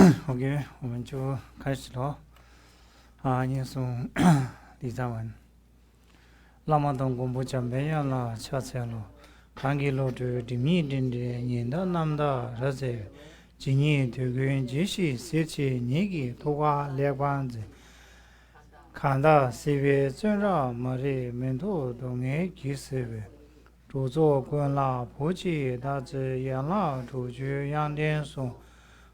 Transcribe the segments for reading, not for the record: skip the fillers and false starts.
OK，我们就开始喽。念诵第三文。拉玛东公布讲白样了，恰恰了。看给老头的米丁的，年到南到日子，今年这个继续设计年纪多花两管子，看到这边正让没得门徒都爱去这边，著作观啦，普及大致养老出去养点送。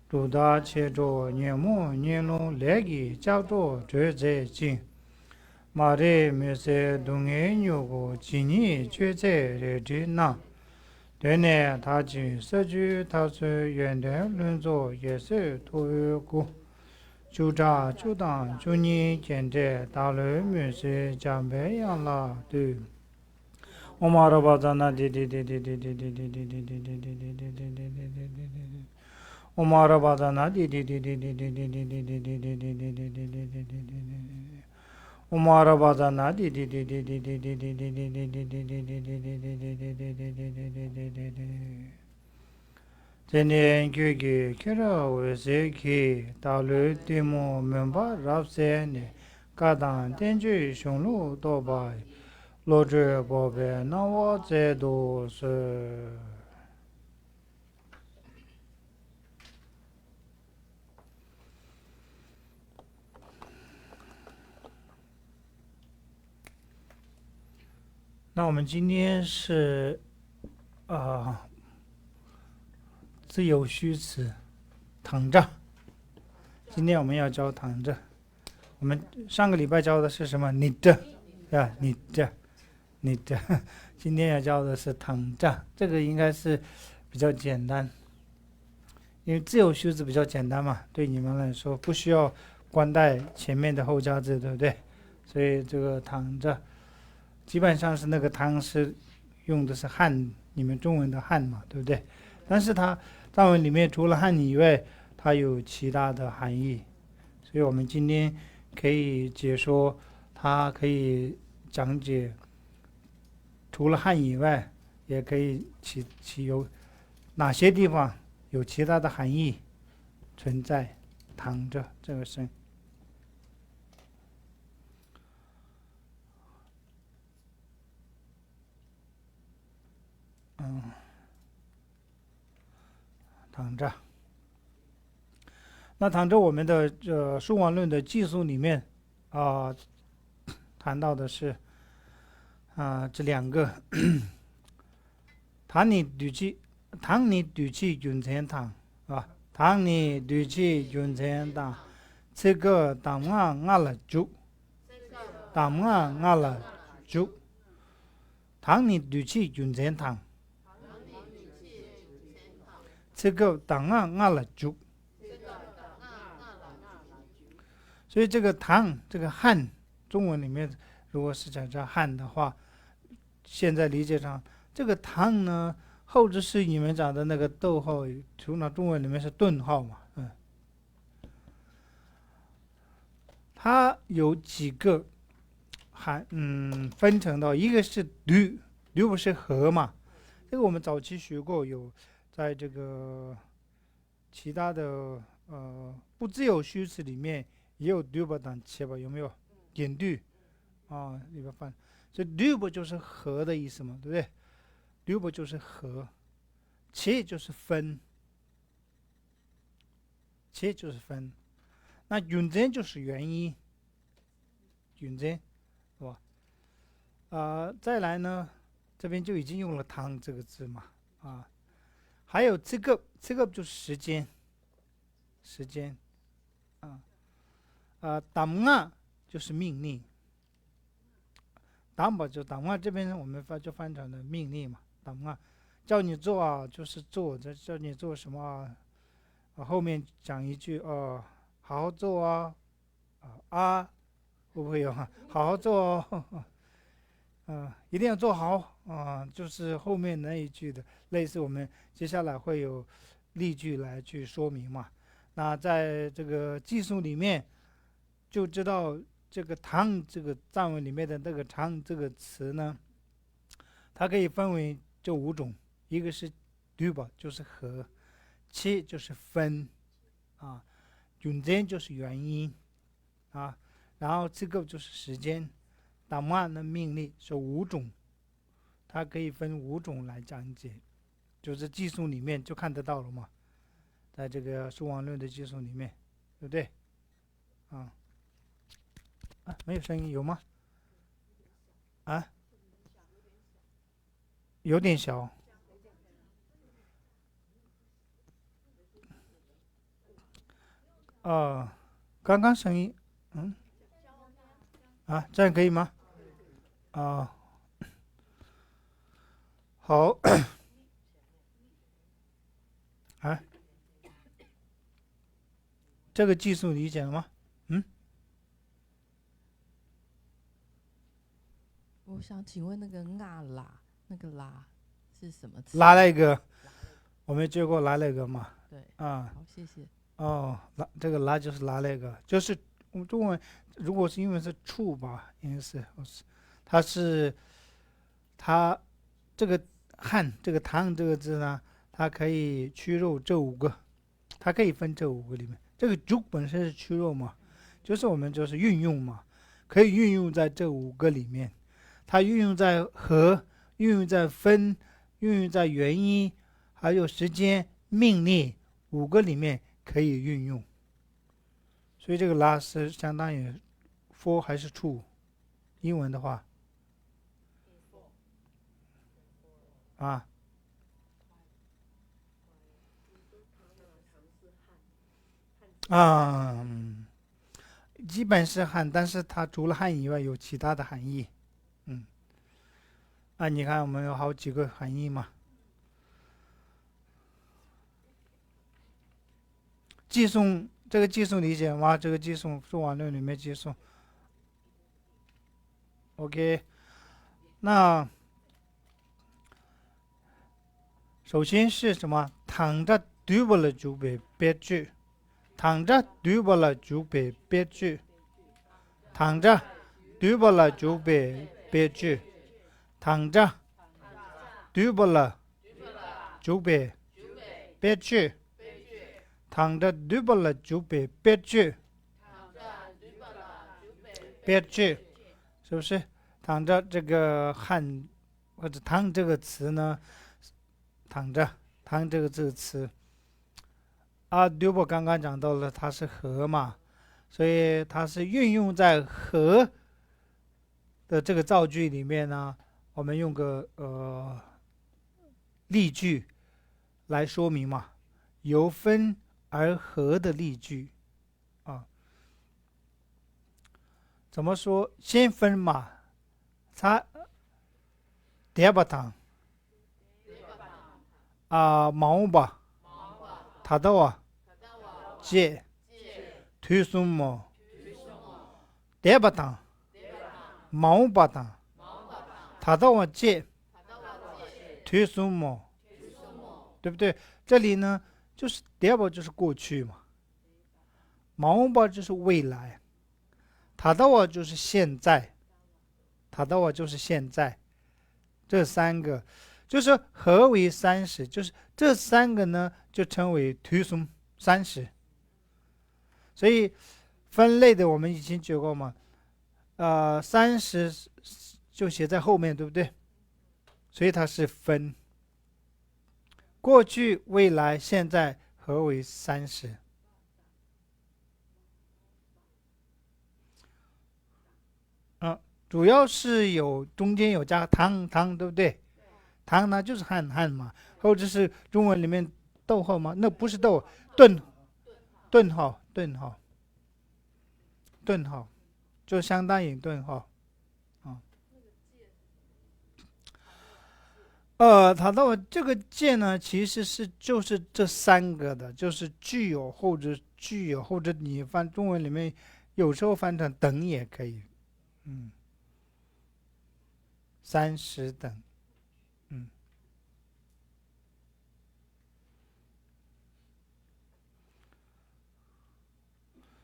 主打切着年末年龙来给加着这在进，马的没些东爱牛个今年就在这那，对呢，他就社区他是原来轮作也是托过，就这就当就你现在大陆没些讲白养了对。我马上把咱那我马上把咱那我马上把咱那今年这个看到我是去大陆对么明白รับ些呢，各当天主雄鹿多吧，老者宝贝，那我这都是。那我们今天是自由虚词，躺着。今天我们要教躺着。我们上个礼拜教的是什么？你这，啊，你这，你这。今天要教的是躺着，这个应该是比较简单，因为自由虚词比较简单嘛，对你们来说不需要冠带前面的后加字，对不对？所以这个躺着。基本上是那个汤是用的是汉，你们中文的汉嘛，对不对？但是它藏文里面除了汉以外，它有其他的含义，所以我们今天可以解说，它可以讲解除了汉以外，也可以其有哪些地方有其他的含义存在，躺着这个声。躺着。那躺着我们的数王论的技术里面谈到的是这两个唐尼对气云前堂啊，唐尼对气云前堂，这个当俺了就，当俺了就，唐尼对气云前堂，这个当俺了就。所以这个唐这个汉，中文里面如果是讲这汉的话，现在理解上这个唐呢，后置是你们讲的那个逗号，除了中文里面是顿号嘛，它有几个分成到，一个是驴不是和嘛，这个我们早期学过，有在这个其他的不自由虚词里面也有驴不当切吧，有没有？点驴里边放，所以驴不就是和的意思嘛，对不对？驴不就是和，切就是分，切就是分，那允真就是原因，允真，是吧？再来呢，这边就已经用了汤这个字嘛，还有这个就是时间，当啊就是命令，当吧就当啊，这边我们就翻成了命令嘛，当啊，叫你做啊就是做，这叫你做什么后面讲一句好好做会不会有好好做一定要做好就是后面那一句的，类似我们接下来会有例句来去说明嘛。那在这个技术里面就知道这个唐这个藏文里面的那个唐这个词呢，它可以分为这5种，一个是对吧，就是和，切就是分准则就是原因啊，然后这个就是时间。达摩的命令是5种，它可以分5种来讲解，就是技术里面就看得到了嘛，在这个数王论的技术里面，对不对？没有声音有吗？有点小。刚刚声音，这样可以吗？好。这个技术理解了吗？我想请问那个拉，那个拉是什么词？拉了一个，我们结果拉了一个嘛。对。好，谢谢。这个拉就是拉了一个，就是我们中文如果是英文是触吧，应该是，它这个汉这个唐这个字呢，它可以去肉这5个，它可以分这5个里面。这个竹本身是去肉嘛，就是我们就是运用嘛，可以运用在这5个里面。它运用在和，运用在分，运用在原因，还有时间、命令5个里面可以运用。所以这个拉是相当于 for 还是 true？ 英文的话基本是汉，但是它除了汉以外有其他的含义。你看我们有好几个含义嘛。寄送这个寄送理解吗？这个寄送数网论里面寄送 OK。 那首先是什么？躺着对不了就被憋住，躺着对不了就被憋住，躺着对不了就被憋住，躺着对不了就被憋住，躺着对不了就被憋住，憋住，是不是？躺着这个汉或者躺这个词呢？躺着躺这个词对不刚刚讲到了，它是和嘛，所以它是运用在和的这个造句里面呢。我们用个例句来说明嘛，由分而合的例句怎么说？先分嘛，它叠不躺毛吧，他到借推送么，叠不躺毛不躺，他到借推送么，对不对？这里呢，就是叠不就是过去嘛，毛吧就是未来，他到就是现在，他到就是现在，这3个就是合为30，就是这3个呢就称为推送30。所以分类的我们以前学过嘛，30就写在后面，对不对？所以它是分，过去、未来、现在合为30。主要是中间有加唐，对不对？唐呢就是汉嘛，或者是中文里面逗号吗？那不是逗，顿号，就相当于顿号它的这个借呢，其实就是这3个的，就是具有或者你翻中文里面有时候翻成等也可以，30等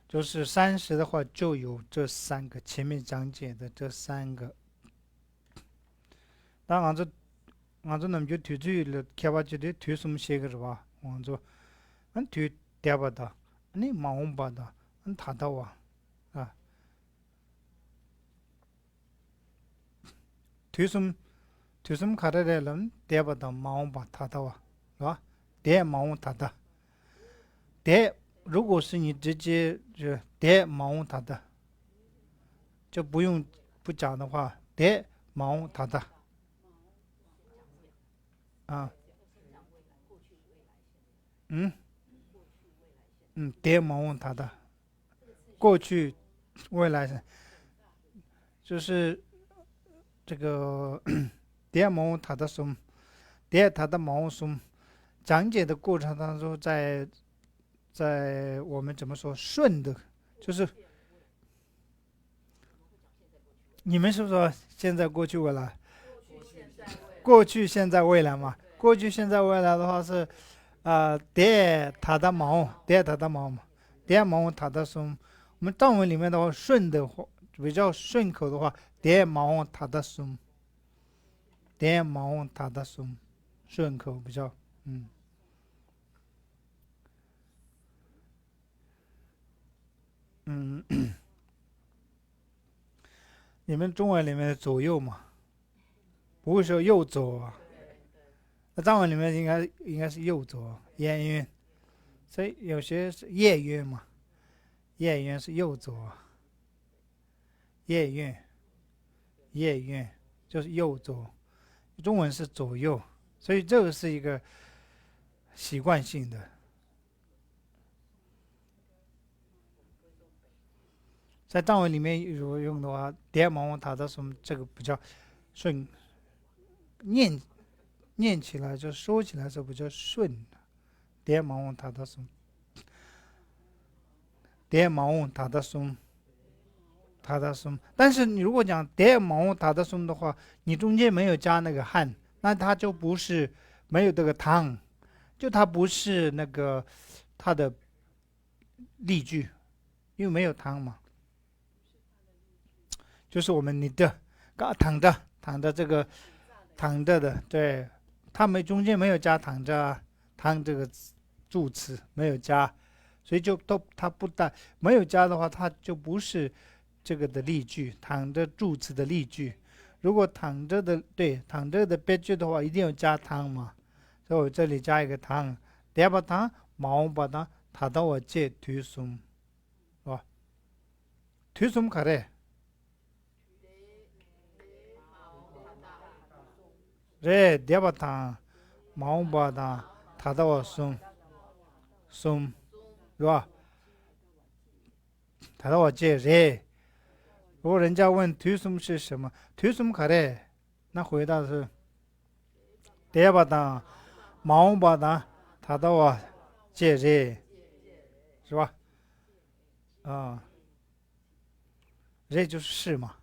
就是30的话就有这3个前面讲解的这3个。那俺这能就推出了开发就得推什么些个是吧？俺就俺推点不到，你마음 받아 다다와 아 뒤숨 가르래는 대바다 마음 받다와 是吧？대 마음 다다 대如果是你直接就대 마음 다다就不讲的话대 마음 다다啊대 마음 다다过去未来就是这个대 마음 다다 좀 대 다다 마음 좀讲解的过程当中在我们怎么说顺的就是你们是不是说现在过去未来过去现在未来嘛过去现在未来的话是대 다다 마음 대 다다 마음 대 마음 다다 좀我们藏文里面的话顺的话比较顺口的话대 마음 다다 좀 대 마음 다다 좀顺口比较你们中文里面的左右嘛不会说右左啊那藏文里面应该是右左烟韵所以有些是夜韵嘛夜韵是右左夜韵就是右左中文是左右所以这个是一个习惯性的在藏文里面如果用的话叠毛塔的什么这个比较顺念起来就说起来是比较顺叠毛塔的什么叠毛塔的什么塔的什么但是你如果讲叠毛塔的什么的话你中间没有加那个汉那它就不是没有这个汤就它不是那个它的例句因为没有汤嘛就是我们你的躺着这个躺着的对它中间没有加躺着躺这个助词没有加所以就它不但没有加的话它就不是这个的例句躺着助词的例句如果躺着的别句的话一定要加汤嘛所以我这里加一个汤第把汤毛把汤他到我借推送是吧推送卡嘞네 대바탕 마음바다 다다와 숨是吧다다와 제如果人家问推送是什么推送卡嘞那回答是대바탕 마음바다 다다와 제是吧这就是是嘛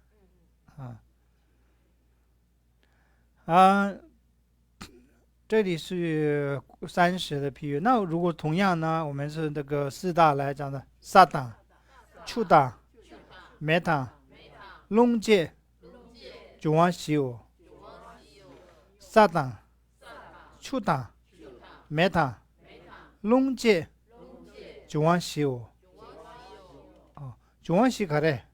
这里是30的譬喻那如果同样呢我们是那个四大来讲的萨当추당 메당 롱제 중앙시오 사당 추당 메당 롱제 중앙시오 중앙시 가래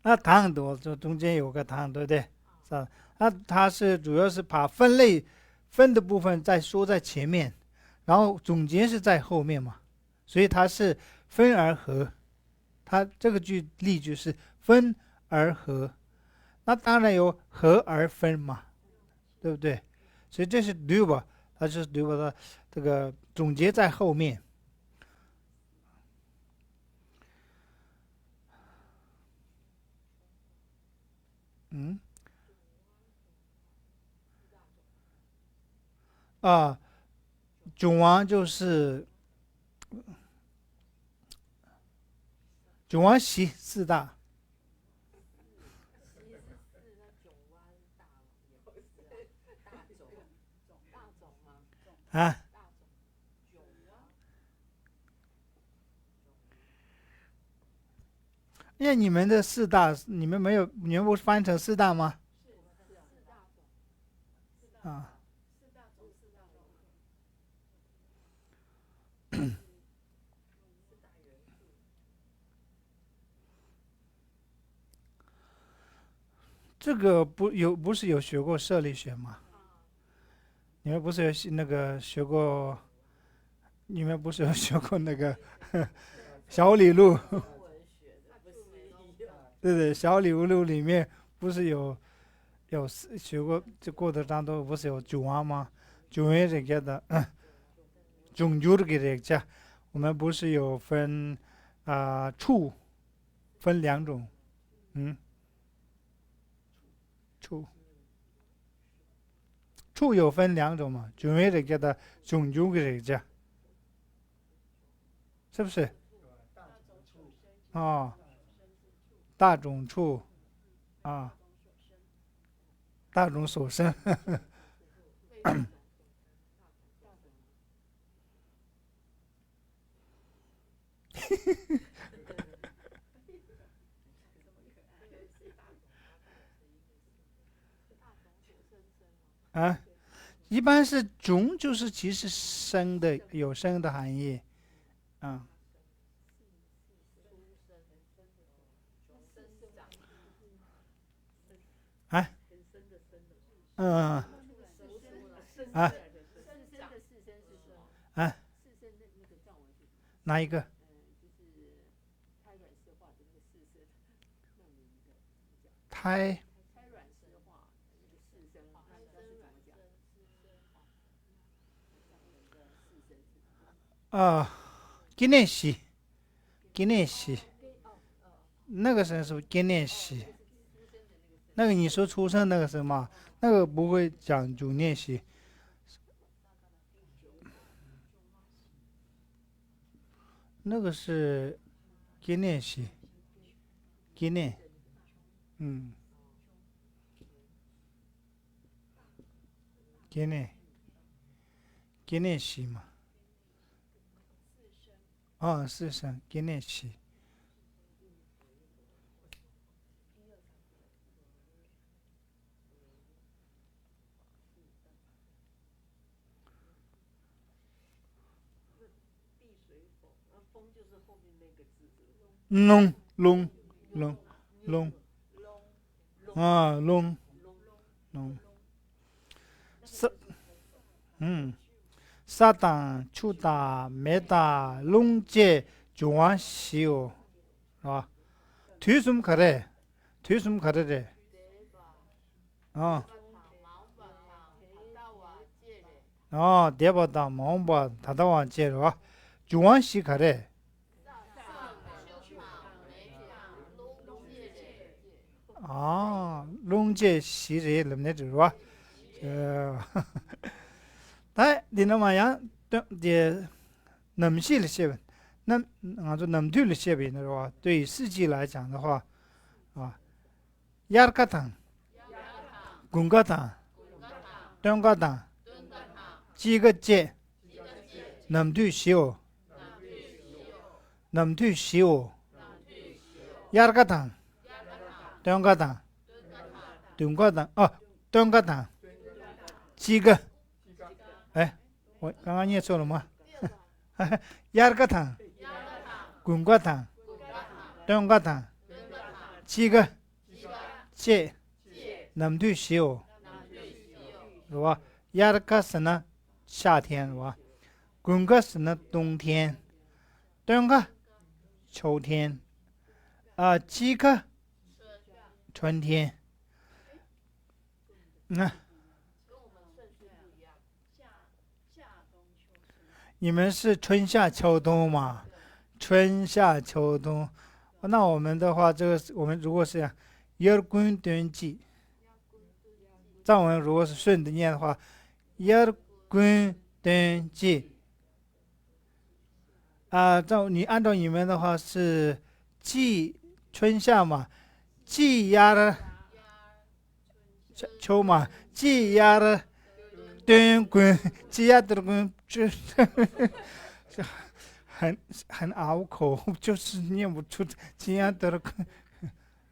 那糖多就中间有个糖对不对那它是主要是把分的部分再说在前面然后总结是在后面嘛所以它是分而合它这个例句是分而合那当然有合而分嘛对不对所以这是对吧它是对吧的这个总结在后面囧王就是囧王习四大因为你们的四大你们不翻成四大吗啊。这个不是有学过社力学吗？你们不是有那个学过？你们不是有学过那个小李路？对对，小李路里面不是有学过这过程当中不是有九啊吗？九元这个的，总究这个叫我们不是有分处分两种，嗯，处处有分两种嘛，九元这个的总究这个叫是不是？哦，大种处啊，大种所生。啊，一般是种就是其实生的有生的含义啊。哎，嗯，啊，啊，哪一个？胎啊，给练习，给练习，那个是不是给练习？那个你说出生那个什么，那个不会讲究练习，那个是给练习，给练，嗯，给练，给练习嘛，啊，是生给练习。龙龙啊，龙撒撒旦出大没大龙界就往西哦，是吧？推什么可的？推什么可的？啊，哦，叠把大毛把他到往界是吧？就往西可的。啊，龙界西人那么的是吧？哎，你那玩意儿的那么细的些，那俺说那么对的些呗，那是吧？对实际来讲的话，啊，亚尔嘎汤、贡嘎汤、东嘎汤几个节，那么对小，那么对小，亚尔嘎汤、东嘎汤、东嘎汤哦，东嘎汤几个？哎，我刚刚念错了吗？亚尔嘎汤、贡嘎汤、东嘎汤几个节，那么对小。是吧？亚尔嘎是呢夏天是吧？滚嘎是呢冬天，冬嘎秋天，几个春天。你们是春夏秋冬嘛？春夏秋冬，那我们的话，这个我们如果是열군冬季，藏文如果是顺着念的话，열군冬季你按照你们的话是季春夏嘛，季压的秋嘛，季压的冬滚，季压的滚，这很拗口，就是念不出季压的滚。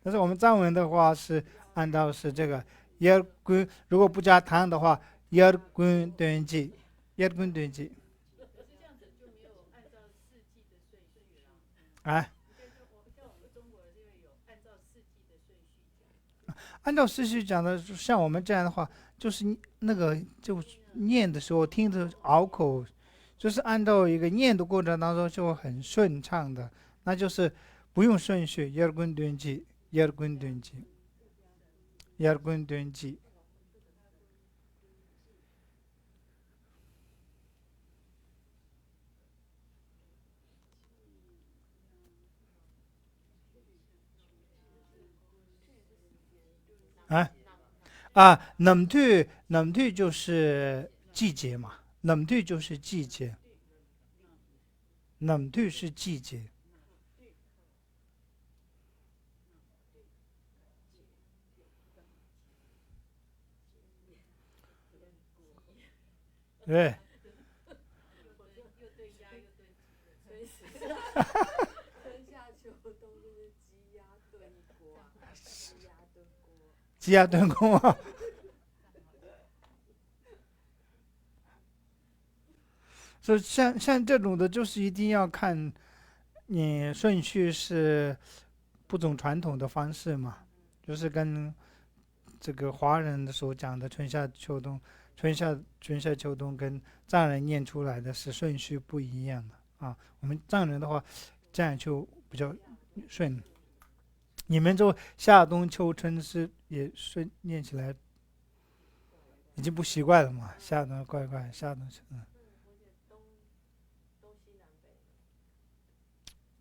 但是我们藏文的话是按照是这个，也如果不加汤的话， 열군 된지 열군 된지啊，按照四序讲的，像我们这样的话，就是那个就念的时候听着拗口，就是按照一个念的过程当中就会很顺畅的，那就是不用顺序。열군 된지 열군 된지 열군 된지啊啊，冷退就是季节嘛，冷退就是季节，冷退是季节，对。鸡鸭炖锅啊，所以像这种的，就是一定要看你顺序是不走传统的方式嘛，就是跟这个华人的所讲的春夏秋冬，春夏秋冬跟藏人念出来的是顺序不一样的啊。我们藏人的话，这样就比较顺。你们就夏冬秋春是也顺念起来已经不习惯了嘛？夏冬怪怪，夏冬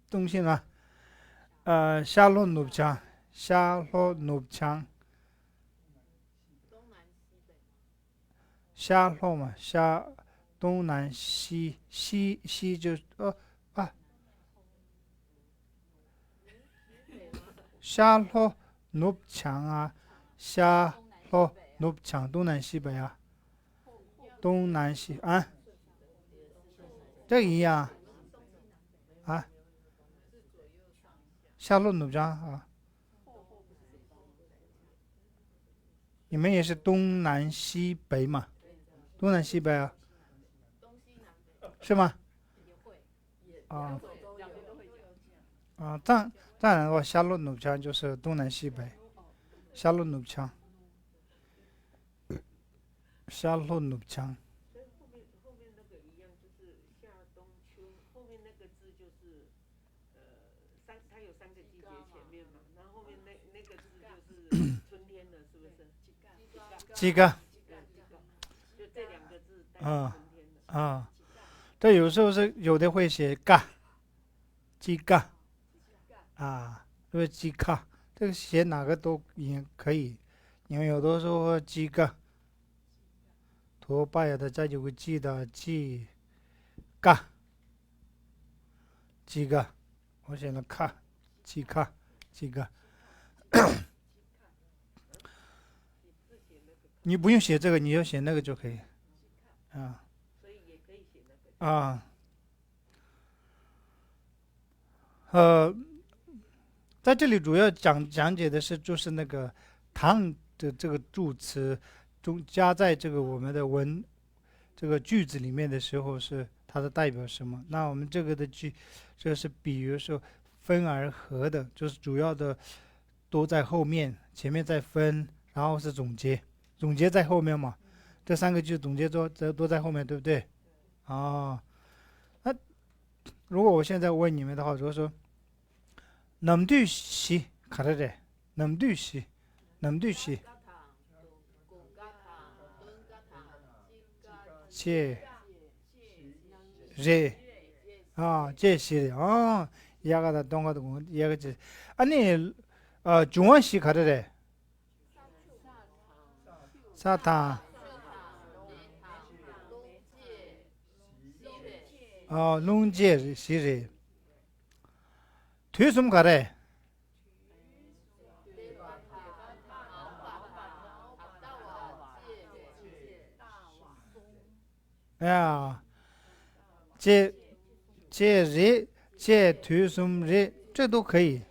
东西呢？夏洛努强，夏洛努强，夏洛嘛，夏东南西就啊，夏洛努强啊，夏洛努强，东南西北啊，东南西啊，这个一样啊，夏洛努强啊，你们也是东南西北嘛？东南西北啊，是吗？啊啊，藏人的话，夏洛努强就是东南西北，夏洛努强，夏洛努强。几个？啊啊，这有时候是有的会写嘎，鸡嘎啊，这个鸡嘎，这个写哪个都也可以，因为有的时候鸡嘎，托拜呀的再有个鸡的鸡嘎，鸡嘎，我写了卡，鸡嘎，鸡嘎，你不用写这个，你就写那个就可以啊啊。在这里主要讲解的是就是那个唐的这个助词中加在这个我们的这个句子里面的时候是它的代表什么？那我们这个的这是比如说分而合的，就是主要的都在后面，前面再分，然后是总结，总结在后面嘛。这三个句总结都在后面，对不对？啊，那如果我现在问你们的话，如果说能对西卡着的，能对西，能对西，切热啊，这些的啊，一个的东个的工，一个这，你中文西卡着的，沙滩啊，龙介西热，推什么卡的？哎呀，这热，这推什么热，这都可以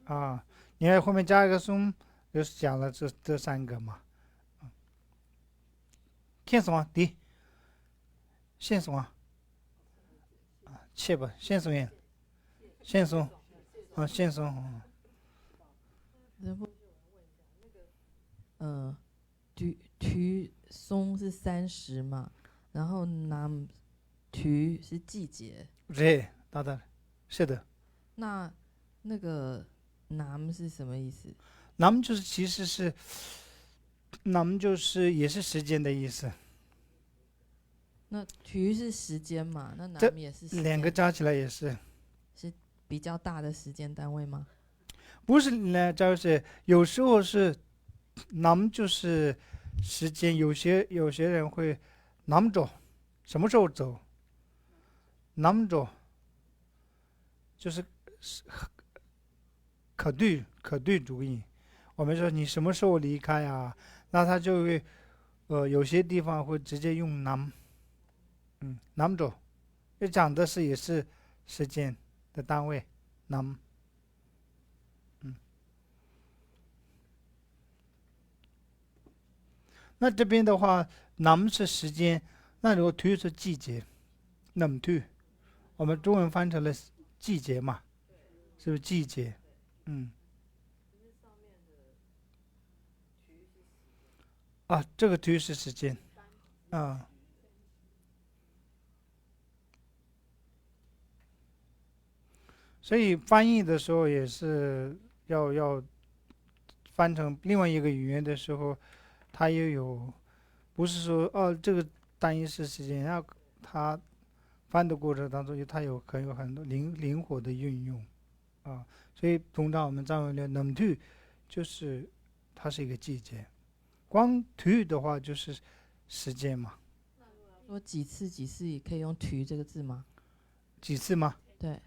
啊。你看后面加一个松，就是讲了这三个嘛。天松啊，第现松啊，切吧，现松耶，现松啊，现松。然后橘松是30嘛，然后橘是季节，对，大的，是的。那个南是什么意思？那么就是其实是，那么就是也是时间的意思。那橘是时间嘛，那这南也是时间，两个加起来也是，是比较大的时间单位吗？不是呢？就是有时候是，那么就是时间，有些人会，那么着，什么时候走？那么着就是可对主义。我们说你什么时候离开啊？那他就会，有些地方会直接用南，南着，就讲的是也是时间的单位，南，那这边的话，南是时间，那如果推是季节，那么推，我们中文翻成了季节嘛，是不是季节？嗯，啊，这个推是时间，啊，所以翻译的时候也是要翻成另外一个语言的时候，它也有，不是说哦这个单一是时间，然后它翻的过程当中，它可以有很多灵活的运用啊，所以通常我们站为了冷退，就是它是一个季节，光退的话就是时间嘛，说几次几次也可以用橘这个字吗？几次吗？对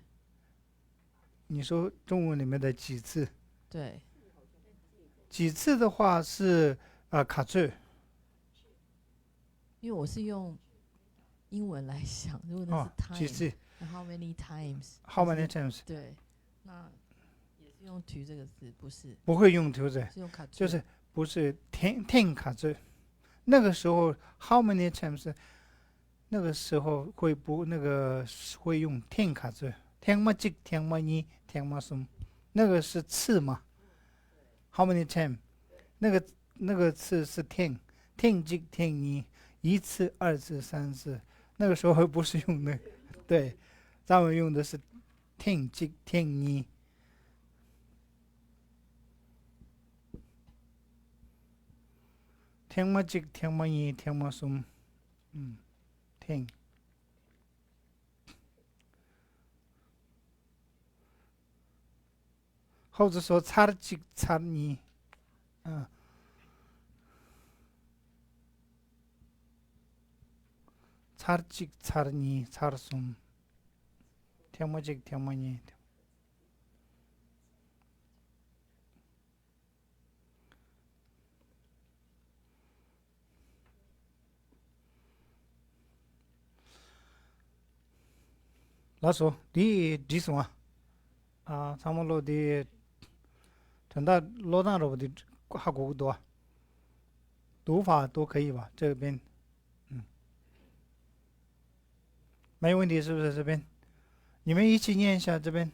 你说中文里面的几次？对，几次的话是卡罪因为我是用英文来想，如果那是哦，几 time，次那 how many times？？How 就 many 是 times？对，那也是用橘这个字，不是，不会用头的，是用卡就是不是天卡罪。那个时候 how many times？那个时候会用天卡罪，天么几天么一天么松，那个是次嘛？How many time？那个次是天几天一次二次三次，那个时候不是用那个，对，咱们用的是天几天一。天么几天么一天么松，天，或者说差几差二，嗯，差几差二差松，天么几天么一。老鼠，第什么啊？他们录的，真的罗大录的还够多，读法都可以吧？这边没问题，是不是？这边你们一起念一下这边。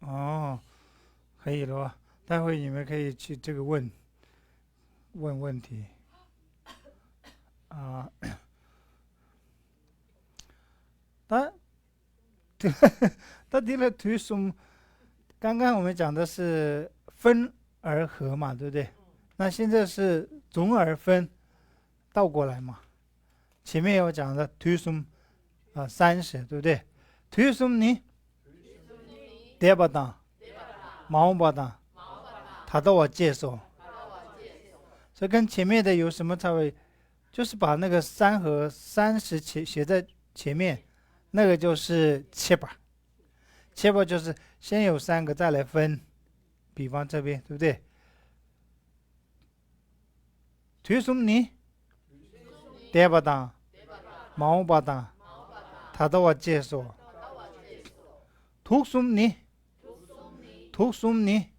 哦，可以了吧？待会你们可以去这个问问题啊。他他提了推送，刚刚我们讲的是分而合嘛，对不对？那现在是总而分，倒过来嘛。前面有讲的推送30，对不对？推送你대바다毛巴达，他都我接受。所以跟前面的有什么差别？就是把那个3和30写在前面，那个就是切吧。切吧就是先有3个再来分，比方这边，对不对？推松尼，叠巴当，毛巴当，他都我接受。图松尼，图松尼，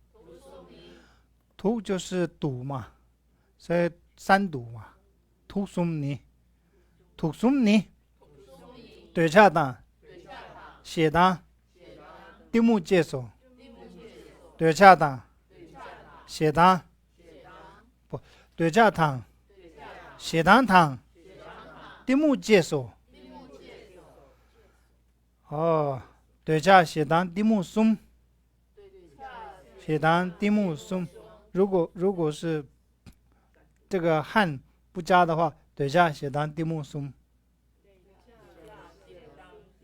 图就是堵嘛，所以三堵嘛。图松尼，图松尼，对恰当，写当，地木接受，对恰当，写当，不对恰当，写当当，地木接受。哦，对恰写当地木松，写当地木松。如果是这个汉不加的话，对恰写当地木松，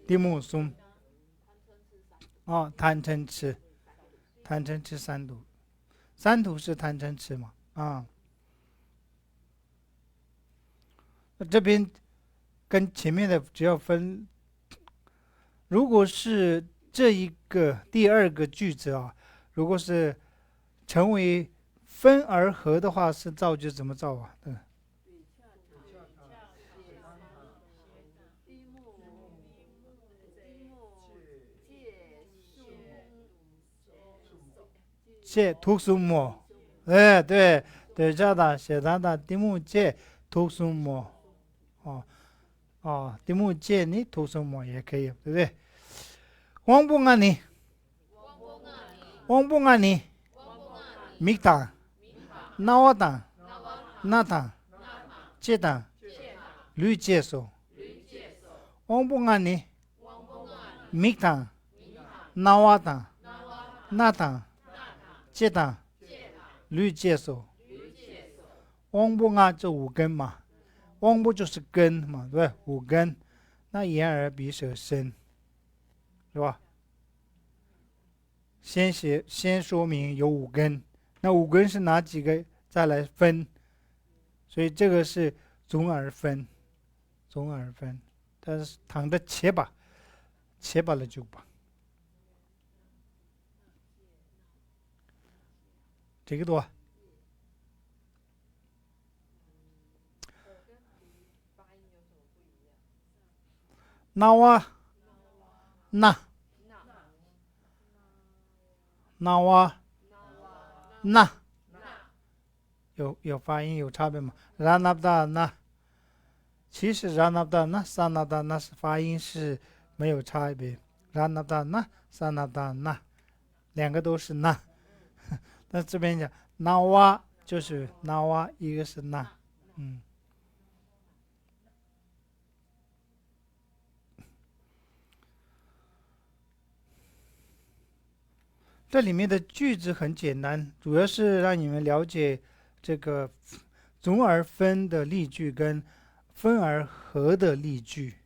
地木松。贪嗔痴，贪嗔痴三毒，三毒是贪嗔痴嘛？这边跟前面的只要分，如果是这一个第二个句子如果是成为分而合的话，是造句怎么造啊？对。借图书莫，对，这的写他的题目借图书莫，题目借你图书莫也可以，对不对？王不安你，王不安你，米当，那我当，那当，借当，驴接受，王不安你，米当，那我当，那当。借当，律接受，翁不这五根嘛，翁不就是根嘛，对不对？五根，那眼耳鼻舌身，是吧？先说明有五根，那五根是哪几个？再来分，所以这个是总而分，但是躺着切吧了就吧。这个多。那我那有发音有差别吗？拉那达那，其实拉那达那萨那达那是发音是没有差别，拉那达那萨那达那两个都是那。那这边讲那哇就是那哇，一个是那，这里面的句子很简单，主要是让你们了解这个总而分的例句跟分而合的例句，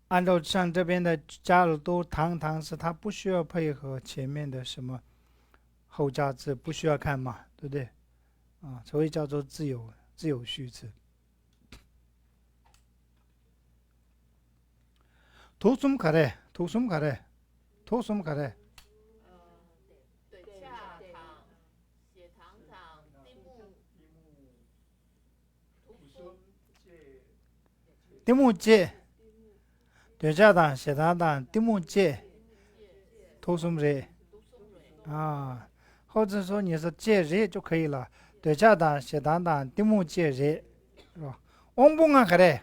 按照像这边的加了都堂是它不需要配合前面的什么后加字，不需要看嘛，对不对？所以叫做自由序词。图什么卡嘞？题目借，对家当写当当题目借，图什么人或者说你是借人就可以了，对家当写当当题目借人，是吧？翁不卡嘞？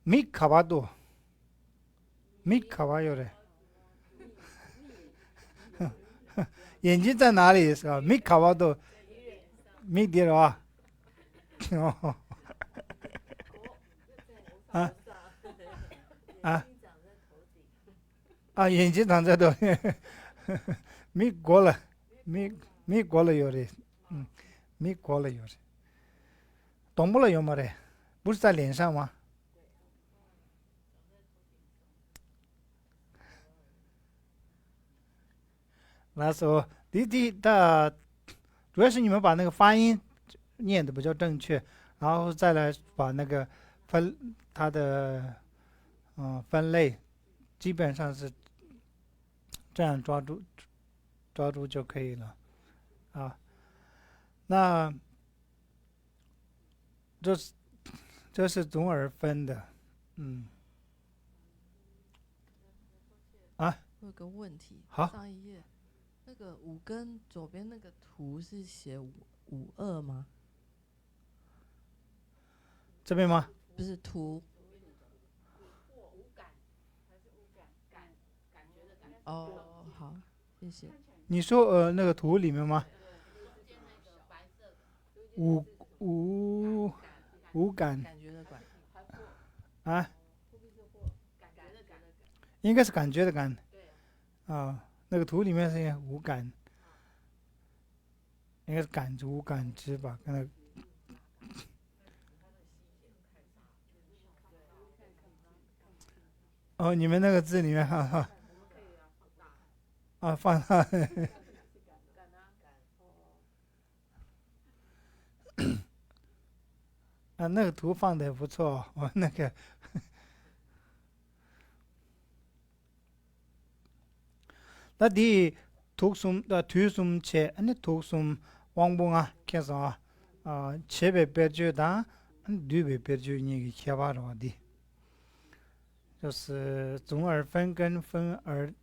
米卡巴多，米卡巴有嘞。眼睛在哪里是吧？米卡巴多，米迪了眼睛长在头里，米过了，米过了有的，米过了有的，懂不了有没得？不是在脸上吗？那时候的主要是你们把那个发音念的比较正确，然后再来把那个它的分类，基本上是这样抓住就可以了啊。那这是总而分的，啊，我有个问题，好，上一页那个五根左边那个图是写52吗？这边吗？不是图。哦，好，谢谢。你说那个图里面吗？五五感感觉的感。啊，应该是感觉的感啊。那个图里面是五感，应该是感知感知吧？跟那个哦，你们那个字里面放大那个图放的也不错，我那个那第图松的图松切，那图松王崩啊，看啥切被别句的，对被别句你给切吧着的，就是总而分跟分而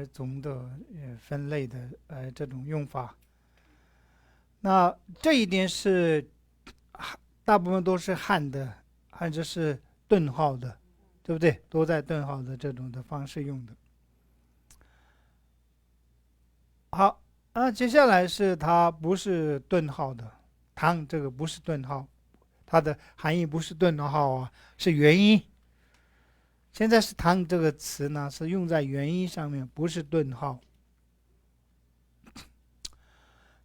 总的分类的这种用法。那这一点是大部分都是汉的，汉字是顿号的，对不对？都在顿号的这种的方式用的。好，接下来是它不是顿号的，唐这个不是顿号，它的含义不是顿号啊，是元音。现在是唐这个词呢，是用在元音上面，不是顿号。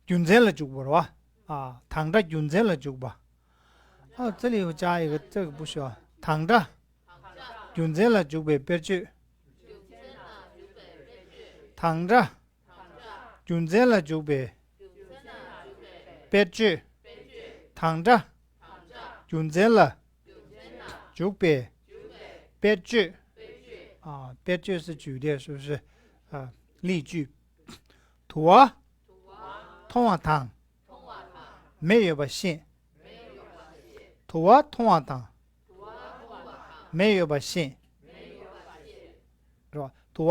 用在了就不是吧？躺着用在了就吧。这里有加一个，这个不需要，躺着用在了就被别句，躺着用在了就被别句，躺着用在了就被别句别句是举例，是不是例句。土通话堂没有把线，土通话堂没有把线，是吧？土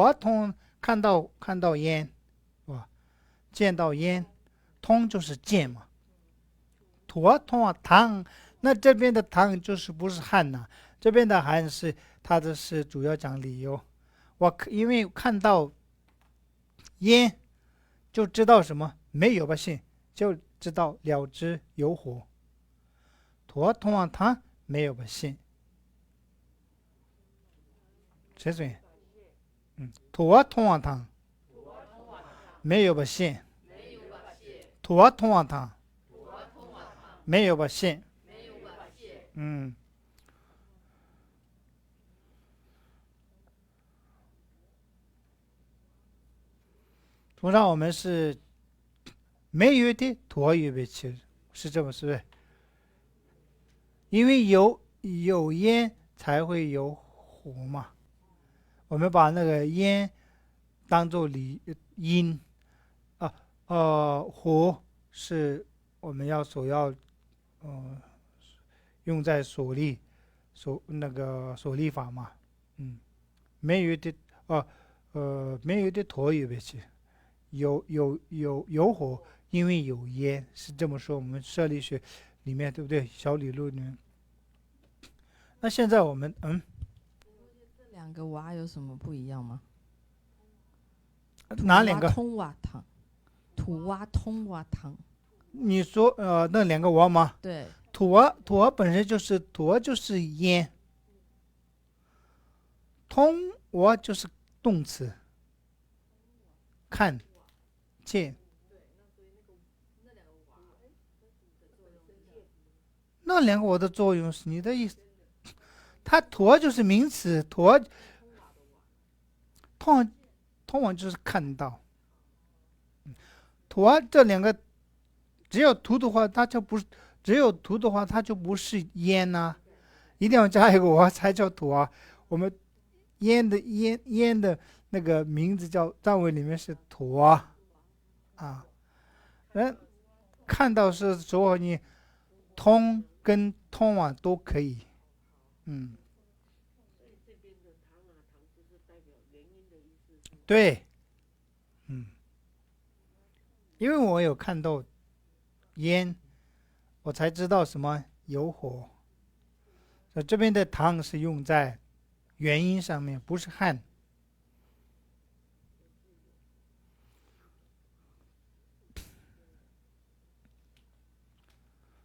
看到烟，是吧？见到烟，通就是见嘛。土通话堂，那这边的堂就是不是汉呐，这边的汉是它的是主要讲理由。因为看到烟就知道什么，没有把线就知道了之有火。土通话堂没有把线，谁说？土通话堂没有把线，土通话堂没有把线，通常我们是没有的土预备起，是这么是不是？因为有烟才会有火嘛。我们把那个烟当做因火是我们所要用在所立法嘛。没有的没有的土预备起，有火，因为有烟，是这么说。我们社理学里面对不对？小理论里面。那现在我们这两个娃有什么不一样吗？哪两个？通瓦堂，土蛙通瓦堂。你说那两个娃吗？对。土本身就是烟，通就是动词，看见。那两个我的作用是你的意思？它就是名词，通往就是看到。这两个只要图的话，它就不是只有土的话，它就不是烟呐、一定要加一个我才叫土啊。我们烟的那个名字叫单位里面是土啊，人看到是说你通跟通啊都可以，对，因为我有看到烟，我才知道什么有火。这边的糖是用在元音上面，不是汉。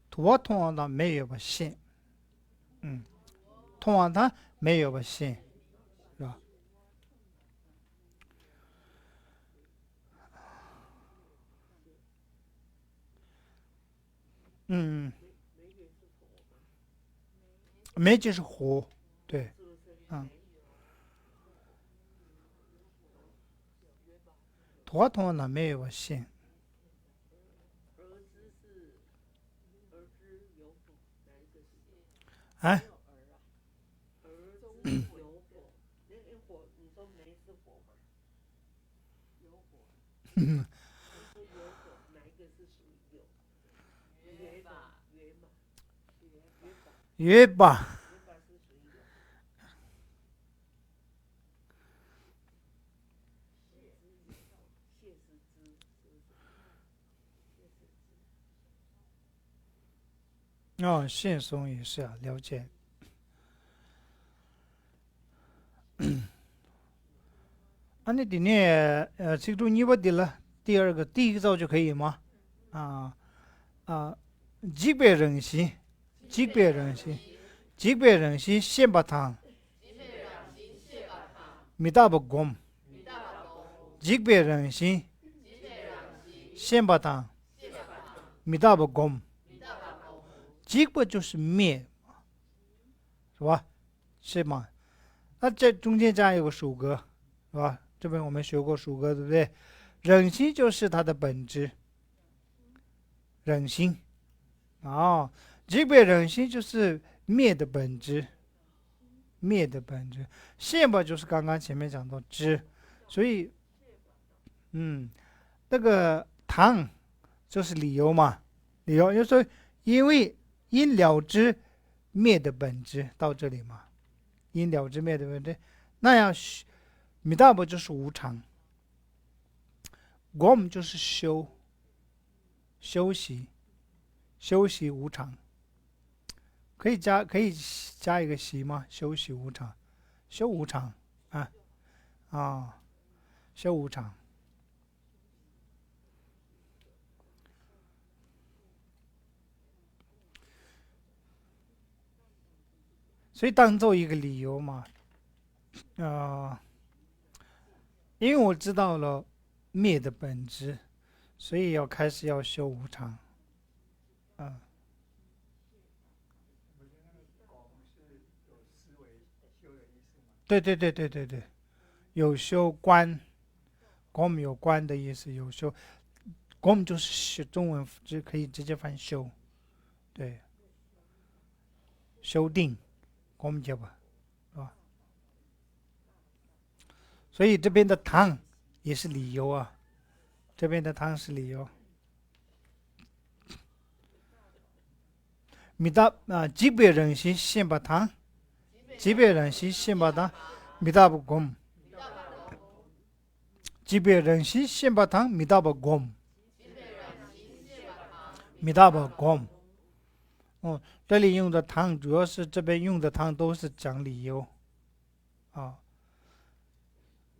土通常它没有个线，通常它没有个线，是吧？没就是火，对，土通常它没有个线，哎，约吧，线松也是啊，了解。你今天记住你我的了，第一个造就可以吗？啊啊，级别人心，级别人心，级别人心，先把汤，米大不公，级别人心，先把汤，米大不公，级别就是灭，是吧？是吗？那这中间加有个属格，是吧？这边我们学过属格，对不对？忍心就是它的本质，忍心级别忍心就是灭的本质，灭的本质。现吧就是刚刚前面讲到知，所以那个唐就是理由嘛，理由就是说因为因了知灭的本质到这里嘛，因了知灭的本质，那样弥大不就是无常，我们就是休息无常，可以加一个习吗？休息无常，修无常啊修无常。所以当做一个理由嘛，因为我知道了灭的本质，所以开始要修无常，对对对对对对，有修观，跟我们有关的意思，有修，跟我们就是中文就可以直接翻修，对，修订，跟我们讲吧，是吧？所以这边的唐也是理由啊，这边的唐是理由。米大级别人心先把唐，级别人心先把唐，米大不公，级别人心先把唐，米大不公，米大不公。这里用的唐主要是这边用的唐都是讲理由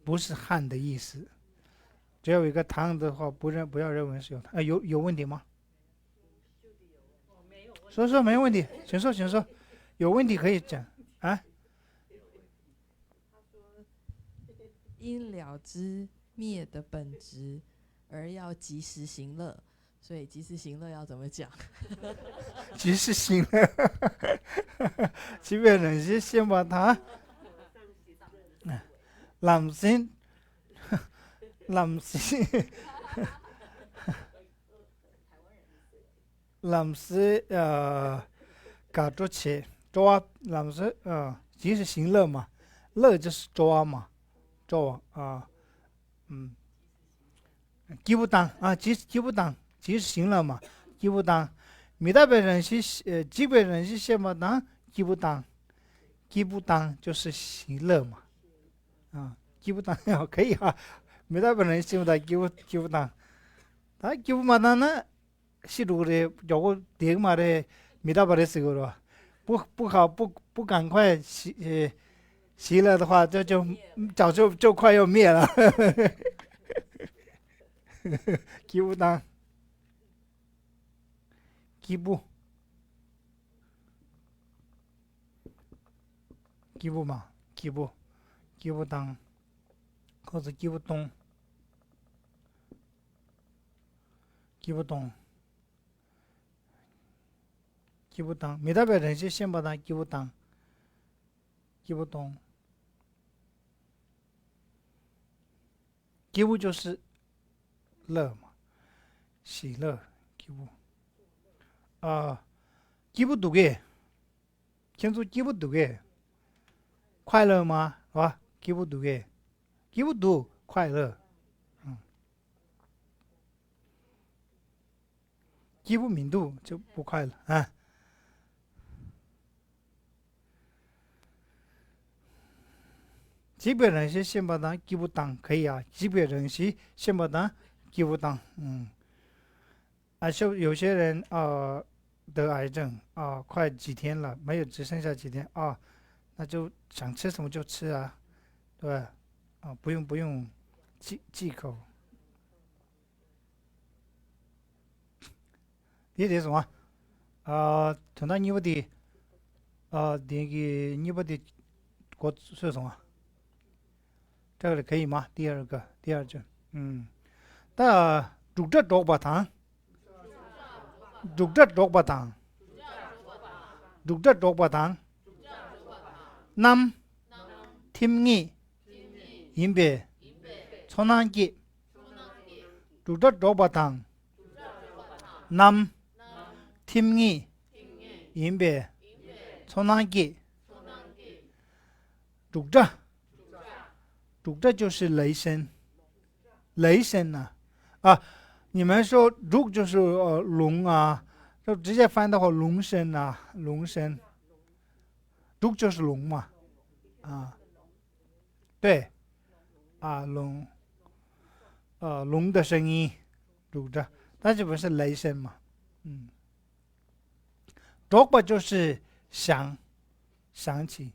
不是汉的意思。只要有一个唐的话，不要认为是有问题吗？说没问题，请说，有问题可以讲啊。因了知灭的本质，而要及时行乐。所以及时行乐要怎么讲？及时行乐，即便人心先把它諗先，諗先， làm是嘎着起抓làm是及时行乐嘛，乐就是抓嘛，抓吉不当吉不当及时行乐嘛，吉不当，米大本人是基本人是什么当？吉不当，吉不当就是行乐嘛，吉不当可以啊，米大本人是么的吉不当，吉不嘛当呢？是路的，叫我点嘛的，米大本的时候了，不好不赶快熄了的话，这就早就快要灭了。吉不当，吉不嘛，吉不当，或者吉不动，吉不动，吉不当，没代表人是先把它吉不当，吉不动，吉不就是乐嘛，喜乐，吉不吉不读嘅，听说吉不读嘅，快乐吗？是吧？吉不读嘅，吉不读快乐，吉不明度就不快乐啊。基本人是先把它吉不当可以啊，基本人是先把它吉不当，有些人得癌症快几天了，没有只剩下几天那就想吃什么就吃啊，对吧？不用忌口。你这什么？从那你不的点给你不的国是什么？这个可以吗？第二句，煮着萝卜汤，煮着萝卜汤，煮着萝卜汤，nam thêm nghi yến bề cho năng kị煮着萝卜汤nam thêm nghi yến bề cho năng kị煮着就是雷声你们说煮就是龙就直接翻的话龙声煮就是龙嘛对龙的声音煮着，但是不是雷声嘛萝卜就是响起，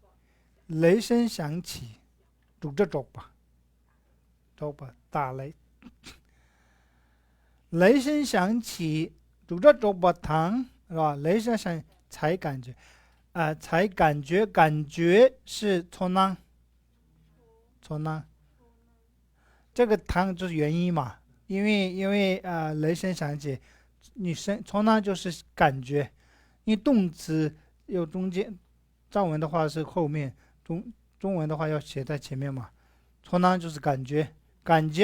雷声响起，煮着萝卜打雷，雷声响起，煮着萝卜汤是吧？雷声响才感觉感觉是从哪？这个汤就是原因嘛，因为雷声响起，你从哪就是感觉，因为动词有中间，藏文的话是后面，中文的话要写在前面嘛。从哪就是感觉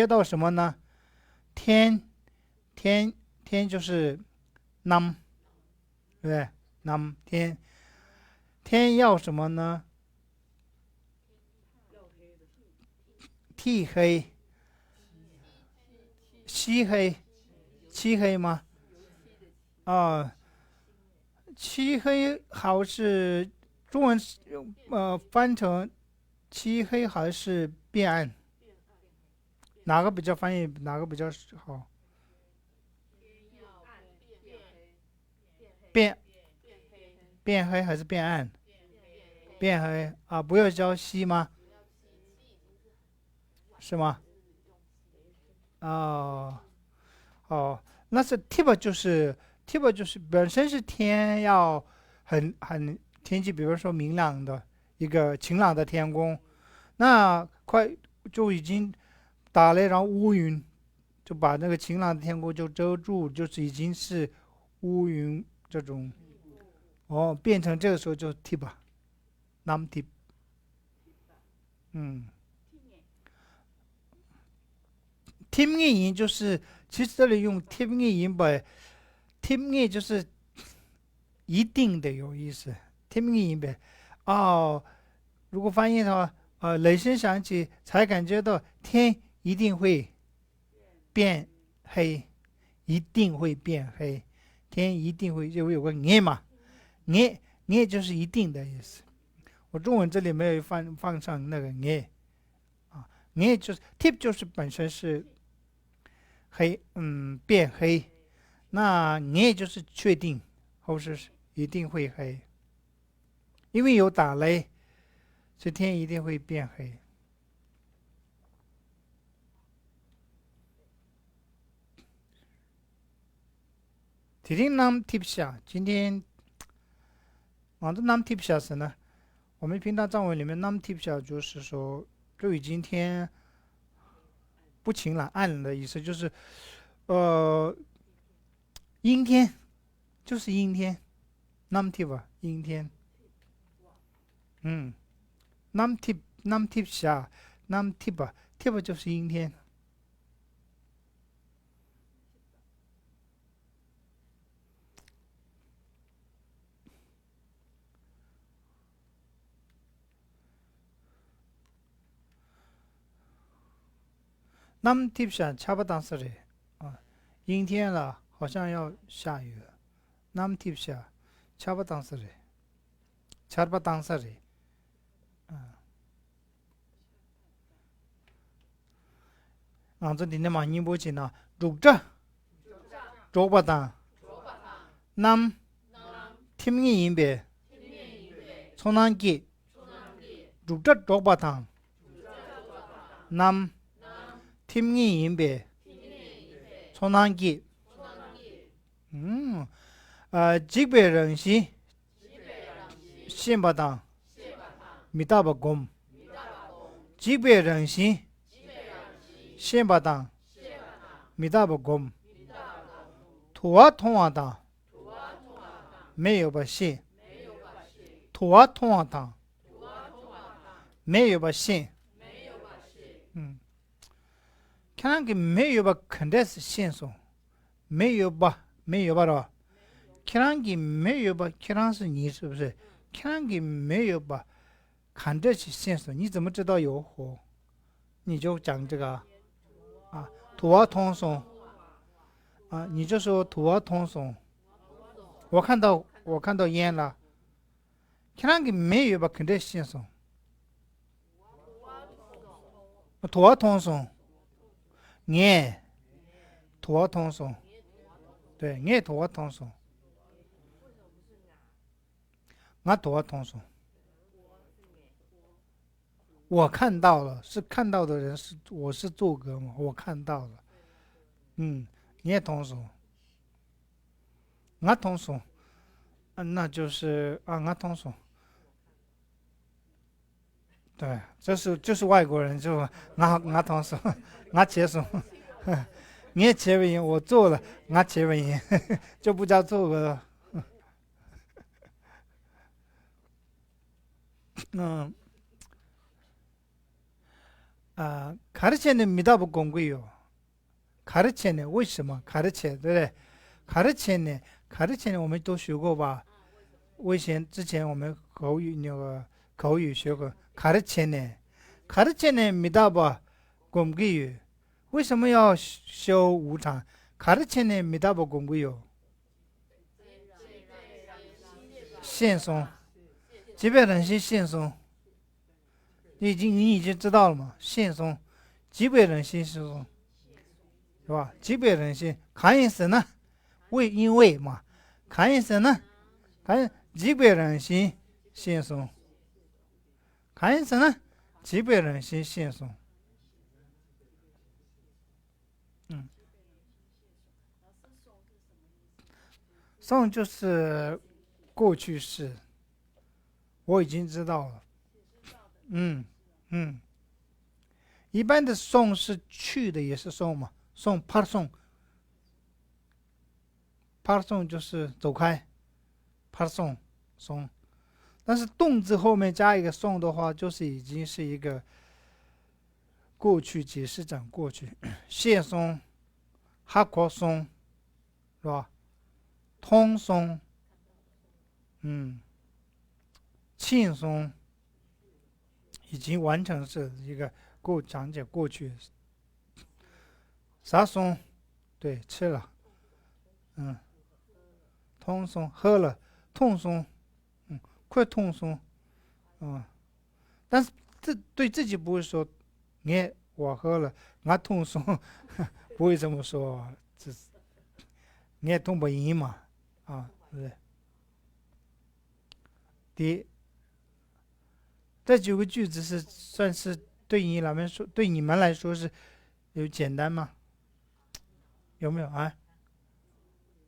到什么呢？天就是 nam， 对不对？ nam 天要什么呢？剃黑，漆黑吗？漆黑好是中文翻成漆黑还是变暗？哪个比较翻译哪个比较好？变黑还是变暗？变黑不要教漆吗？是吗？那是 tip 就是本身是天要很天气，比如说明朗的一个晴朗的天空，那快就已经打了一张乌云，就把那个晴朗的天空就遮住，就是已经是乌云这种变成这个时候就 tip nam tip 天音就是其实这里用天音把天音就是一定的有意思。天命音呗，如果翻译的话，雷声响起，才感觉到天一定会变黑，一定会变黑，天一定会就有个捏嘛，捏就是一定的意思。我中文这里没有放上那个捏捏就是 tip 就是本身是黑，变黑，那捏就是确定或是一定会黑，因为有打雷，所以天一定会变黑。提定 nam tip 下，今天往这 nam tip 下是呢，我们平常藏文里面 nam tip 下就是说，就已经天不晴朗暗了的意思，就是阴天，就是阴天 nam tip 阴天。nam tip 下 nam tip 就是阴天。nam tip 下差不多是的阴天了，好像要下雨了。nam tip 下差不多是的，差不多是的。这里面嘛，你不记呢？住着，住不当。nam tip 音呗，从哪给？住着住不当。nam tip 音呗，从哪给？基本人心，先不当，米大不公。基本人心，先不当，米大不公。土啊通啊当，没有把信。土啊通啊当，没有把信。看那个没有把肯定是线索，没有吧的。看那个没有吧，看那是你是不是？看那个没有吧，看这是线索，你怎么知道有火？你就讲这个土啊通松你就说土啊通松。我看到烟了，看那个没有吧，肯定是线索。土啊通松，眼土啊通松，对，眼土啊通松，俺土啊通松。我看到了，是看到的人是我是作歌嘛，我看到了。你也通松，俺通松，那就是俺通松。对，就是外国人就俺通松，俺接松，你也切不赢，我做了，俺切不赢，就不叫作歌了。가르치는 믿어보 공부요. 가르치는 为什么 가르치 对不对 가르치는 我们都学过吧之前我们口语学过 가르치는 믿어보 공부요. 为什么要修无常 가르치는 믿어보 공부요. 现松基本人心现松你已经知道了吗？现松，基本人心是松，是吧？基本人心，看意思呢？因为嘛，看意思呢？基本人心现松，看意思呢？基本人心现松。松就是过去式，我已经知道了。一般的送是去的也是送嘛，送怕送就是走开，怕送，但是动字后面加一个送的话，就是已经是一个过去解释讲过去，现送、哈国送，是吧？通送，轻松已经完成是一个讲解过去。啥松？对，吃了。通松喝了，痛松，快痛松，但是对自己不会说，我喝了，我痛松，不会这么说，这是我痛不赢嘛，对不对？这9个句子算是对你们来说是有简单吗？有没有啊？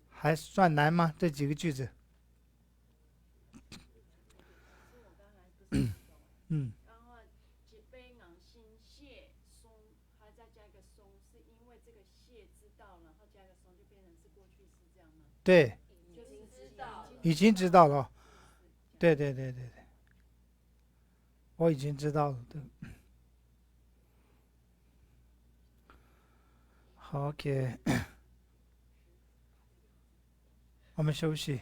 还算难吗？这几个句子？嗯。对，已经知道了。对对对对对，我已经知道了。对，好，OK，我们休息。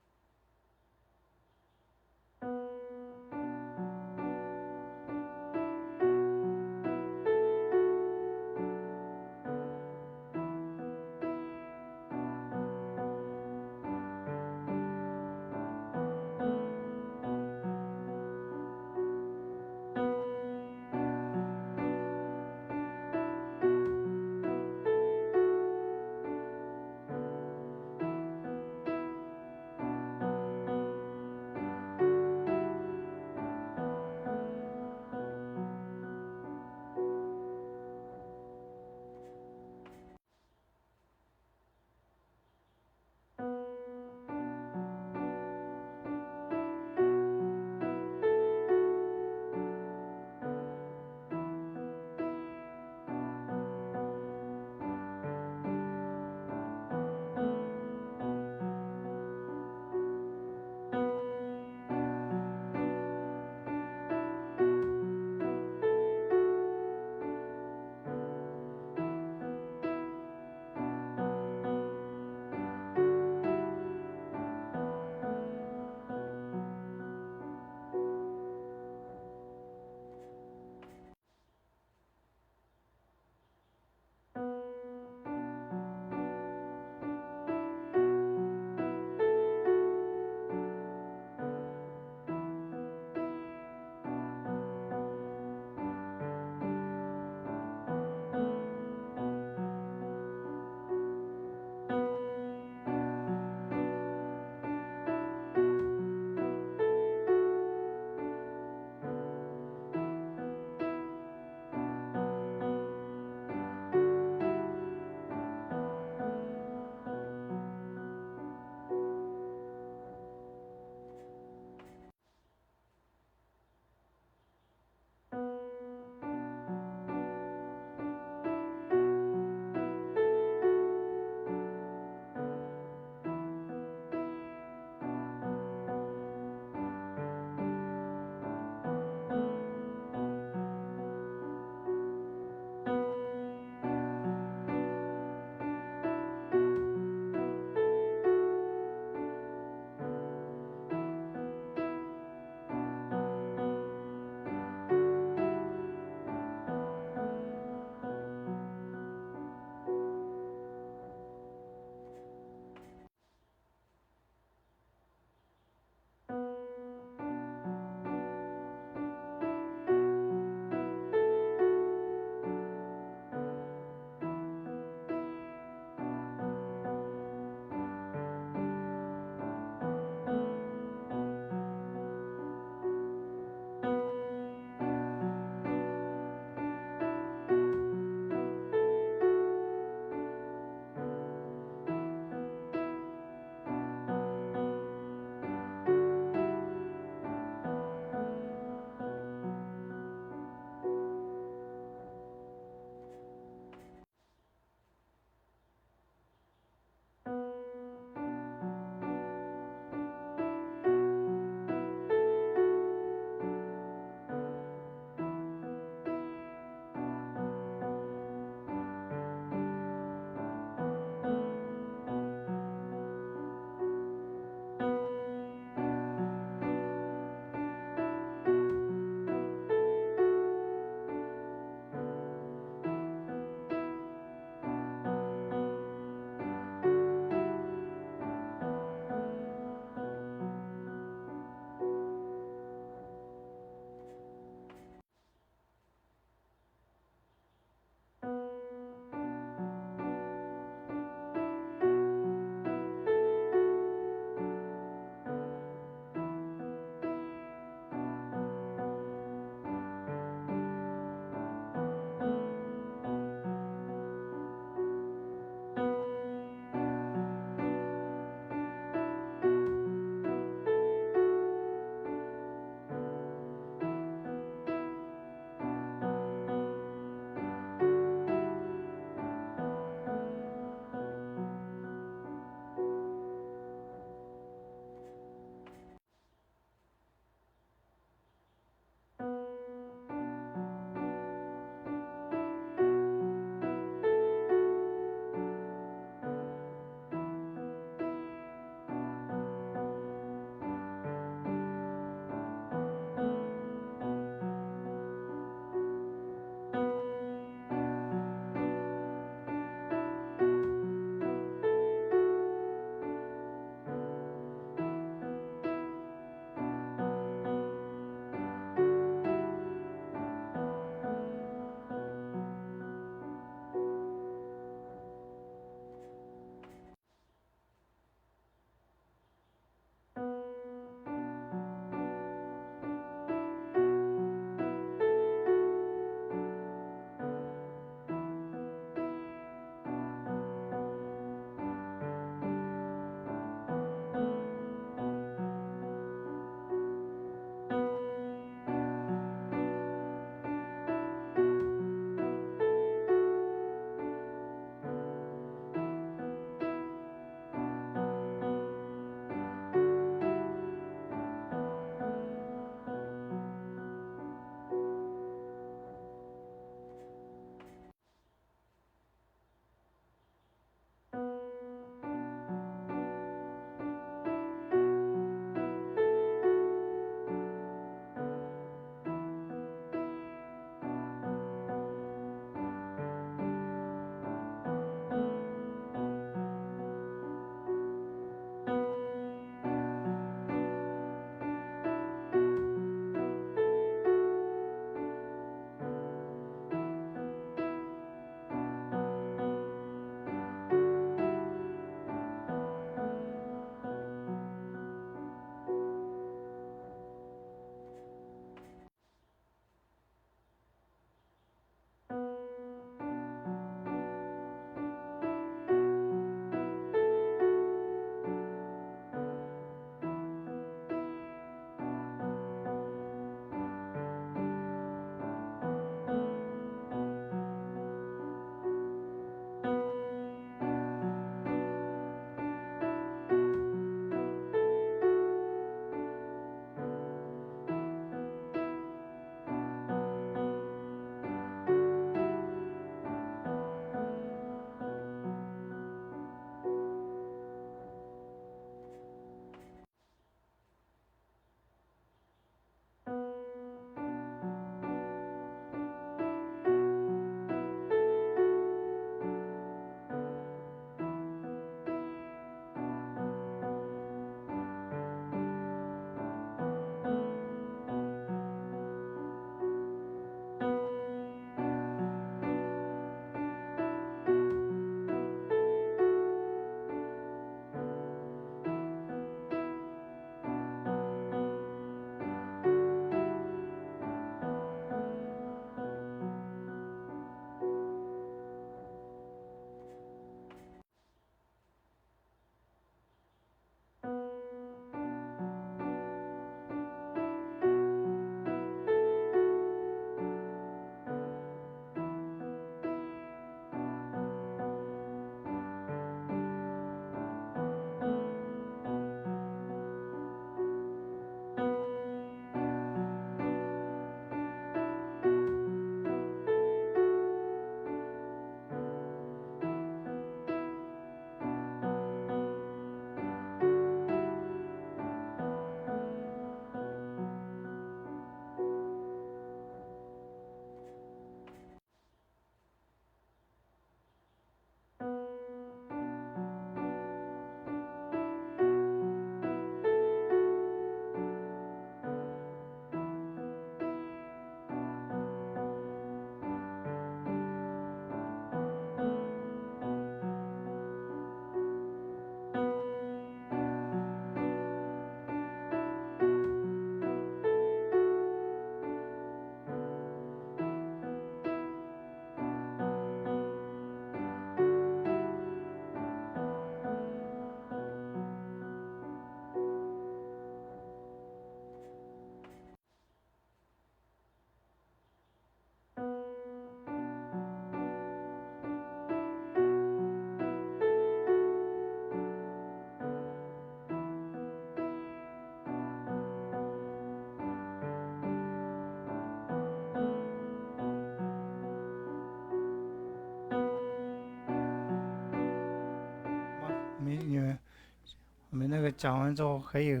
个讲完之后可以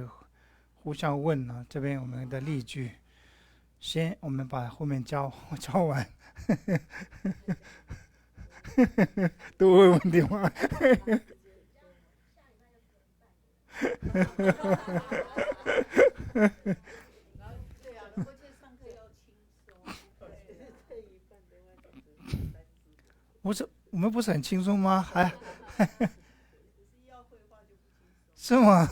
互相问了。这边我们的例句，先我们把后面教完。都会问题吗？我们不是很轻松吗？是吗？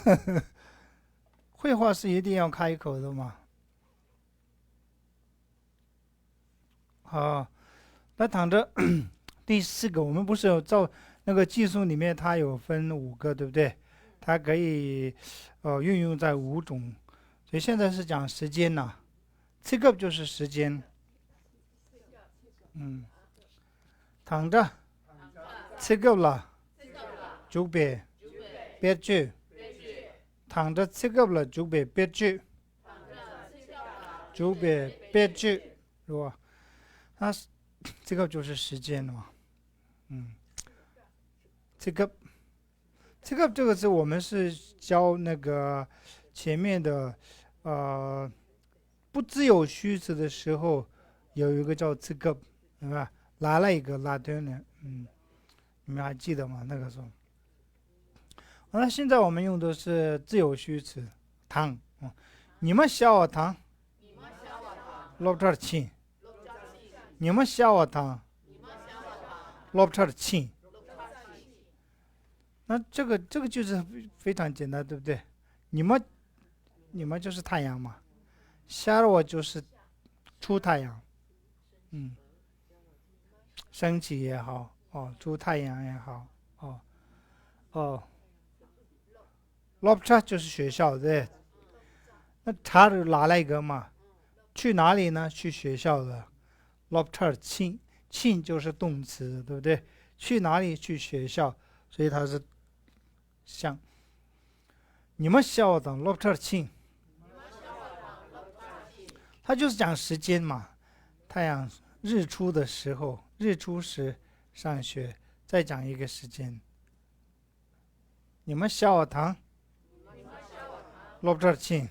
绘画是一定要开口的嘛。好，那躺着第4个，我们不是有照那个计数里面它有分5个，对不对？它可以运用在5种，所以现在是讲时间呐。这个就是时间。躺着这个了就别别句，躺着这个了就别句，就别句，是吧？那这个就是时间了嘛。这个是我们是教那个前面的不自由虚词的时候有一个叫这个，对吧？拿了一个拉丁的，你们还记得吗？那个时候。那现在我们用的是自由虚词，躺。你们小我躺，落这儿亲。你们小我躺，落这儿亲。那这个句子非常简单，对不对？你们就是太阳嘛，下我就是出太阳，升起也好，出太阳也好，落车就是学校，对。那查就拿了一个嘛，去哪里呢？去学校的。落车亲就是动词，对不对？去哪里？去学校，所以它是像你们小的落车亲，它就是讲时间嘛。太阳日出的时候，日出时上学，再讲一个时间。你们小堂落这儿亲，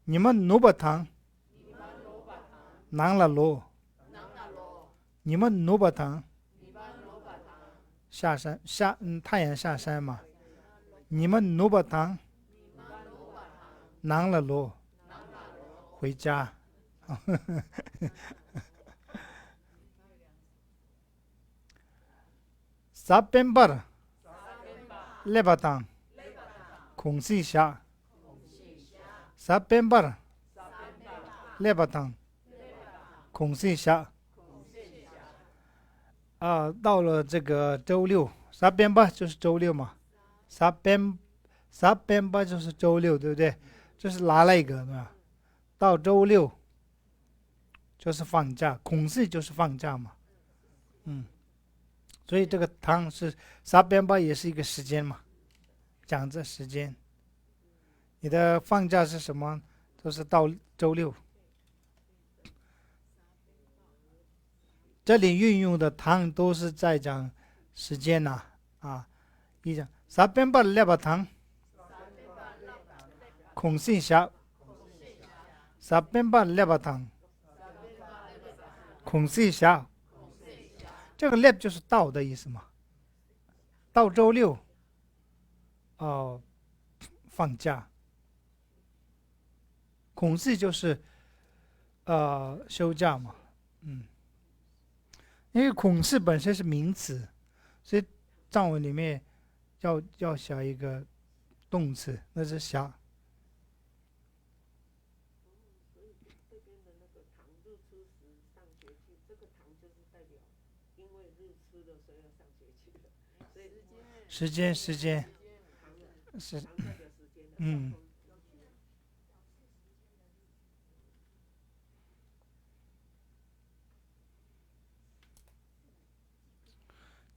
你们努巴堂南了路，你们努巴堂下山太阳下山嘛，你们努巴堂南了路回家。撒边巴勒巴当空气下，撒边巴勒巴当空气下。到了这个周六，撒边巴就是周六嘛，撒边巴就是周六，对不对？这是拿了一个，对吧？到周六就是放假，空气就是放假嘛，所以这个堂是撒边巴也是一个时间嘛，讲这时间。你的放假是什么？都是到周六。这里运用的堂都是在讲时间呐，一讲撒边巴列巴堂，空心下，撒边巴列巴堂，空心下。这个 lab 就是到的意思嘛，到周六，放假。孔系就是休假嘛，因为孔系本身是名词，所以藏文里面要写一个动词，那是下。时间是，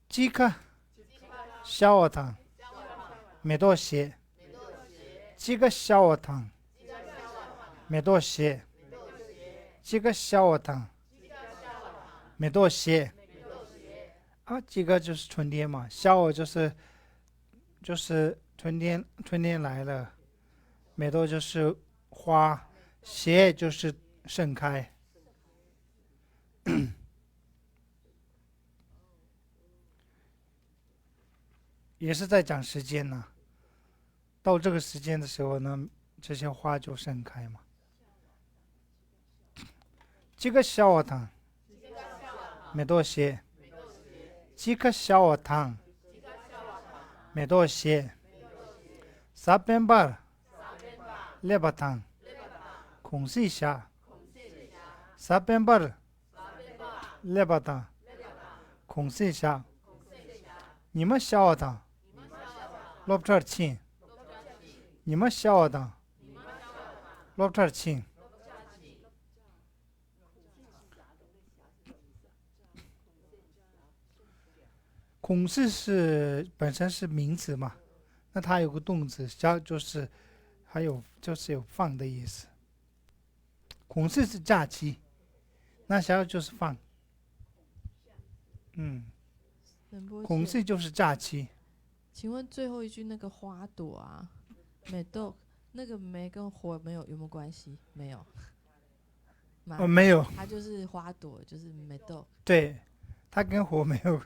即刻小学堂没多写，即个小学堂没多写，即个小学堂没多写。几个就是春天嘛，小学就是春天来了，美豆就是花，谢就是盛开。也是在讲时间呢。到这个时间的时候呢，这些花就盛开嘛。几个小学堂，美多些。几个小学堂，美多些。撒边巴，列巴堂，空气下。撒边巴，列巴堂，空气下。你们小学堂，罗布特亲。你们小学堂，罗布特亲。孔氏本身是名词嘛，那它有个动词，加就是还有就是有放的意思。孔氏是假期，那小就是放。孔氏就是假期。请问最后一句那个花朵啊，美豆那个梅跟火有没有关系？没有。没有。它就是花朵，就是美豆。对，它跟火没有。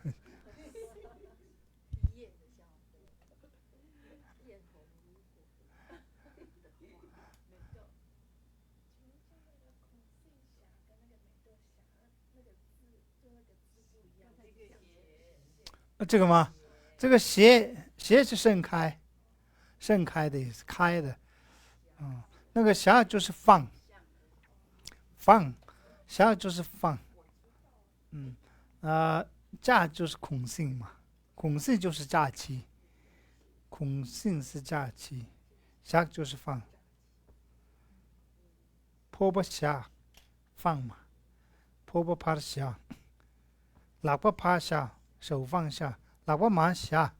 这个吗？这个斜是盛开，盛开的意思，开的。那个霞就是放，霞就是放。假就是孔性嘛，孔性就是假期，孔性是假期，霞就是放。坡不下放嘛，坡不趴下，喇叭趴下，手放下，喇叭马下，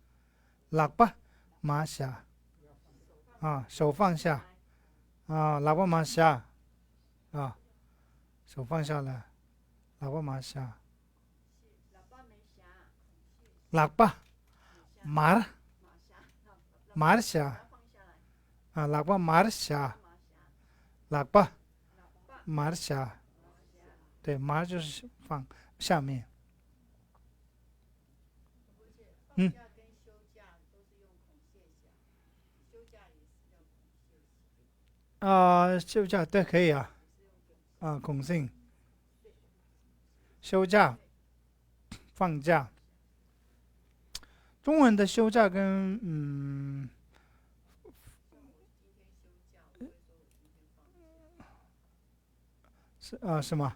喇叭马下，手放下，喇叭马下，手放下来，喇叭马下，喇叭马下，喇叭马下，喇叭马下，对，马就是放下面。休假对，可以啊。孔性，休假，放假。中文的休假跟是吗？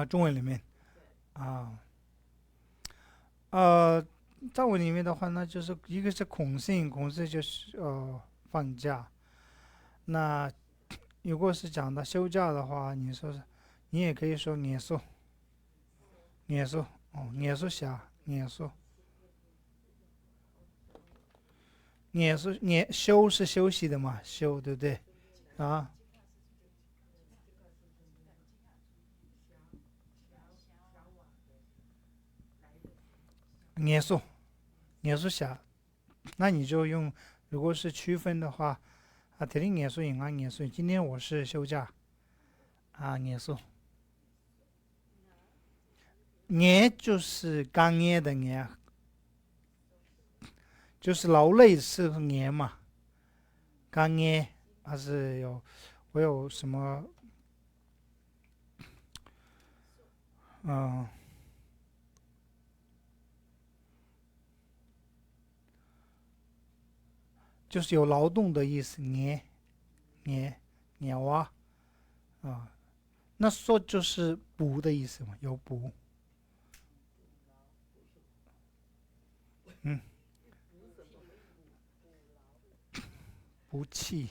中文里面在我里面的话，那就是一个是孔性，孔性就是放假。那如果是讲到休假的话，你也可以说年休，年休年休下，年休，休是休息的嘛，休对不对？年休，年休下，那你就用，如果是区分的话，特定年休赢年休，今天我是休假，年休。年就是刚捏的年，就是劳累是年嘛，刚捏还是我有什么就是有劳动的意思，年啊那说就是补的意思嘛，有补。不气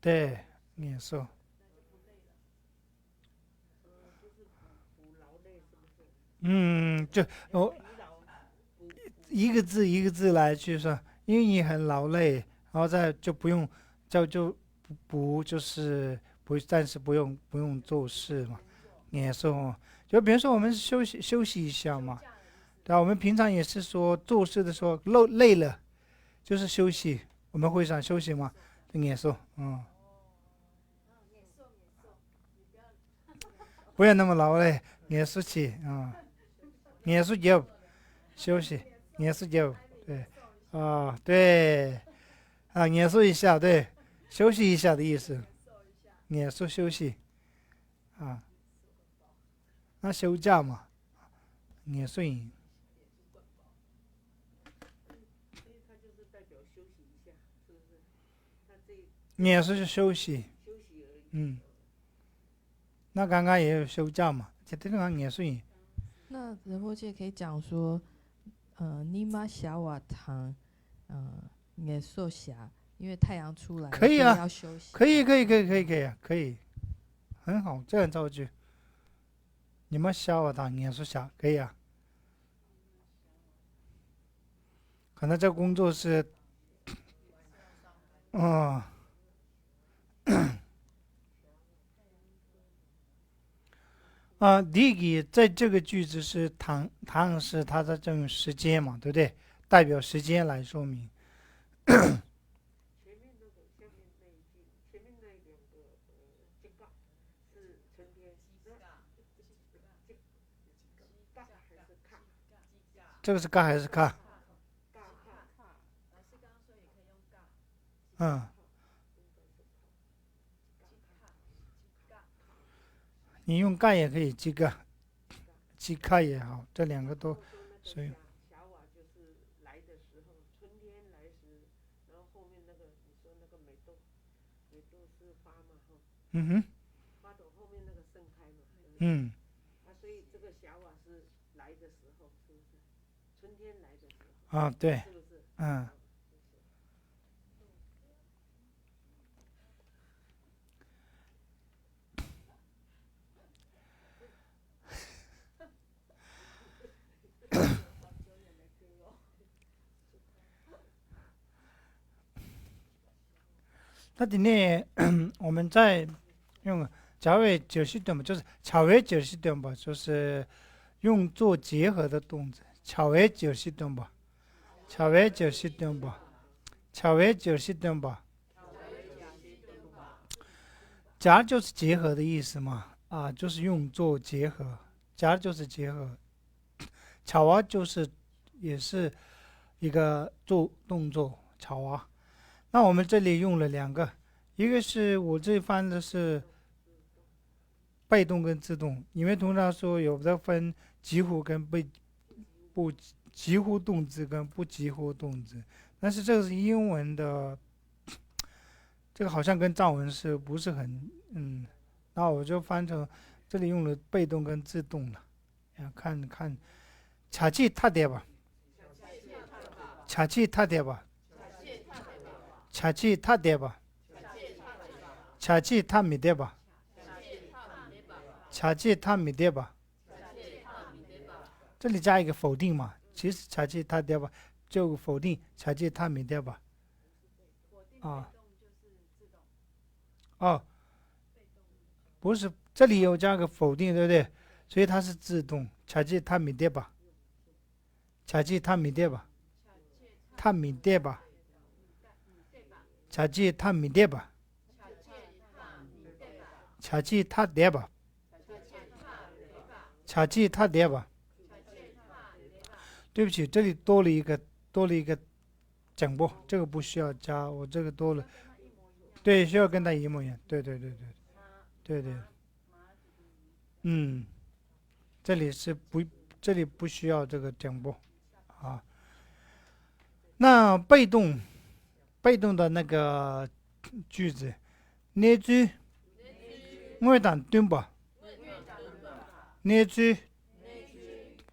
对，年兽就一个字一个字来去说，因为你很劳累，然后再就不用，就不就是不暂时不用做事嘛，也是哦。就比如说我们休息一下嘛，对吧？我们平常也是说做事的时候累了，就是休息。我们会上休息嘛，也是，不要那么劳累，也是起，也是就休息，也是就对，对，也是一下，对，休息一下的意思，也是休息啊，那休假嘛，也是。也是休息，嗯，那刚刚也有休假嘛，这地方也是，那仁波切可以讲说，尼玛小瓦堂，也受霞，因为太阳出来了，可以啊，要休息。可以啊，可以，很好，这样造句。你们小我当也是小，可以啊。可能这工作是，哦，第一个在这个句子是唐是它的这种时间嘛，对不对？代表时间来说明。这个是嘎还是卡？嗯，你用嘎也可以，鸡卡也好，这两个都所以。嗯哼，嗯，对，嗯，那里面我们再用较为解释点吧，就是巧为解释点吧，就是用做结合的动词，巧为解释点吧，巧为解释点吧，巧为解释点吧，夹就是结合的意思嘛，就是用作结合，夹就是结合，巧就是也是一个做动作，巧那我们这里用了两个，一个是我这翻的是被动跟自动，因为通常说有的分急呼跟不急呼动词跟不急呼动词，但是这个是英文的，这个好像跟藏文是不是很那我就翻成这里用了被动跟自动了，看看，恰气踏点吧，恰气踏点吧，恰气踏点吧，恰气踏米点吧。恰气他米对吧？这里加一个否定嘛，其实恰气他对吧？就否定恰气他米对吧？啊，哦，不是，这里有加个否定，对不对？所以它是自动，恰气他米对吧？恰气他米对吧？他米对吧？恰气他米对吧？恰气他对吧？恰气他对吧？对不起，这里多了一个讲播，这个不需要加，我这个多了，对，需要跟他一模一样，对，嗯，这里不需要这个讲播啊。那被动的那个句子，你句我当对吧？你句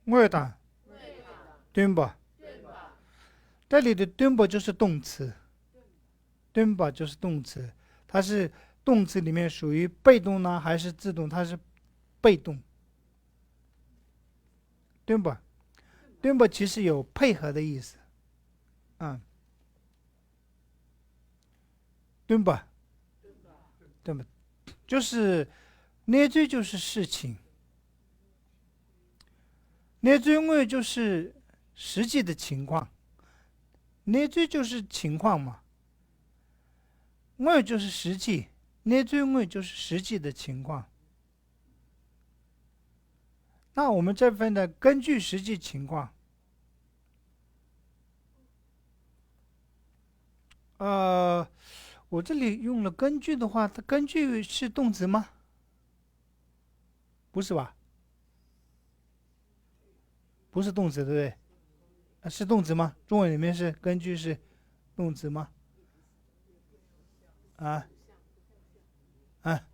我当对吧？这里的对吧就是动词，对吧就是动词，它是动词里面属于被动呢还是自动？它是被动蹲吧，蹲吧其实有配合的意思，蹲吧，对吧？就是捏追就是事情，捏追我就是实际的情况，捏追就是情况嘛，我就是实际，捏追我就是实际的情况。那我们这份的根据实际情况，我这里用了根据的话，它根据是动词吗？不是吧？不是动词，对不对？是动词吗？中文里面是根据是动词吗？啊啊，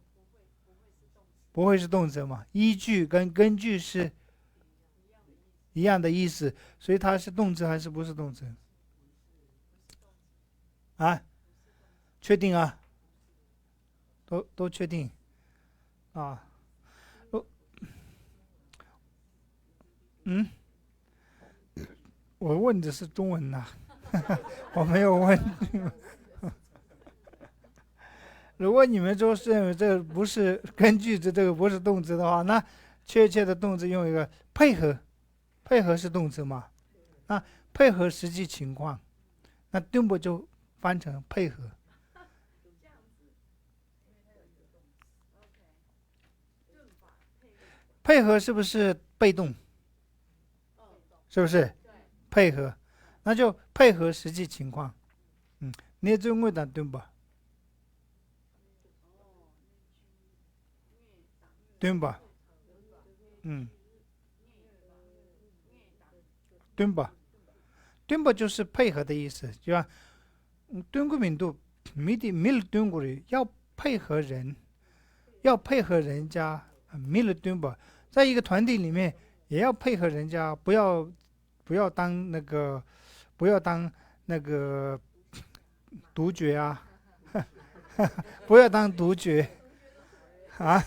不会是动词吗？依据跟根据是一样的意思，所以它是动词还是不是动词？啊，确定啊？都确定啊？哦嗯，我问的是中文呐、我没有问。如果你们都是认为这个不是根据这个不是动词的话，那确切的动词用一个配合，配合是动词嘛？那配合实际情况，那顿不就翻成配合？配合是不是被动？是不是配合？那就配合实际情况。你中我的对吧？对吧？嗯，对吧？对吧？就是配合的意思，就像蹲过民度，没了蹲过的要配合人，要配合人家，没了蹲吧，在一个团体里面也要配合人家，不要当那个不要当那个独角啊，不要当独角啊，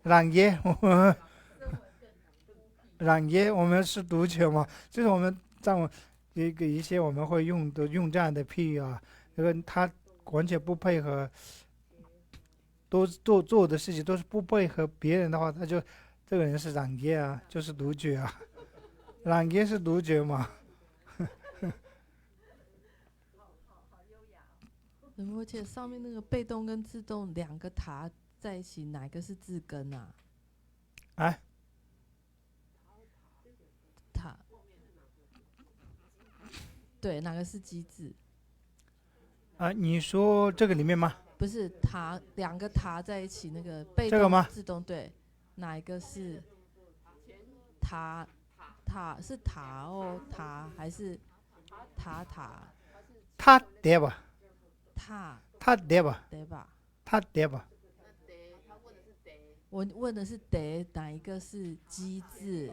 让爷，让爷，我们是独角嘛，就是我们在一些我们会用这样的譬喻啊，这个他完全不配合，都做的事情都是不配合别人的话，他就这个人是让爷啊，就是独角啊，让爷是独角嘛。而且上面那个被动跟自动两个塔在一起，哪个是字根啊？哎，塔，对，哪个是机制？你说这个里面吗？不是塔，两个塔在一起，那个被动这个吗？自动对，哪一个是塔？塔是塔哦，塔还是塔？他对吧？塔他对吧？对吧？他对吧？我问的是得哪一个是机制？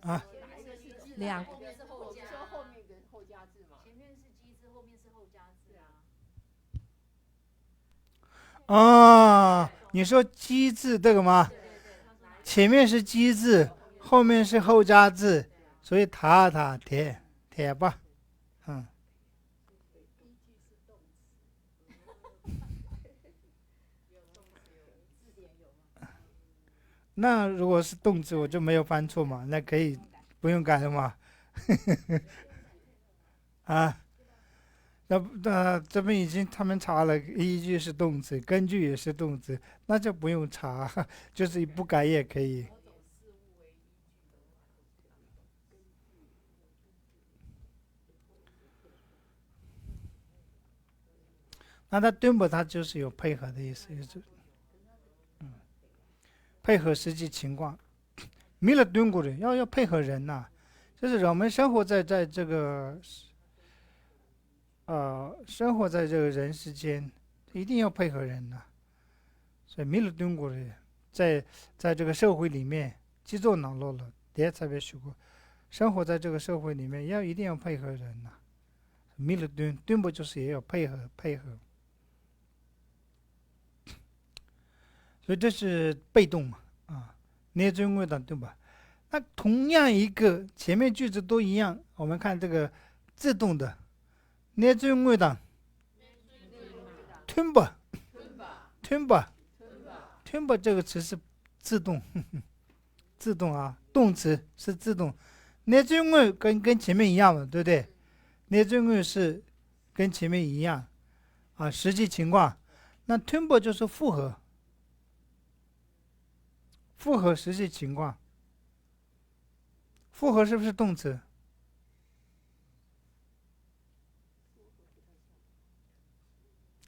啊，两哦，你说机字这个吗？前面是机字，后面是后加字，所以铁吧，嗯。那如果是动词，我就没有犯错嘛，那可以不用改了嘛。啊，那这边已经他们查了，依据是动词，根据也是动词，那就不用查，就是不改也可以。那它蹲不，它就是有配合的意思，就是配合实际情况。没了蹲过的，要配合人呐、就是我们生活在这个生活在这个人世间，一定要配合人呐、所以没了蹲过的，在这个社会里面，基座脑落了，别特别学过，生活在这个社会里面，一定要配合人呐、没了蹲不就是也要配合，所以这是被动嘛，捏尊味的，对吧？那同样一个前面句子都一样，我们看这个自动的捏尊味的吞吧吞吧吞吧这个词是自动自动啊，动词是自动。捏尊味跟前面一样嘛，对不对？捏尊味是跟前面一样啊，实际情况。那吞吧就是复合，复合实际情况。复合是不是动词？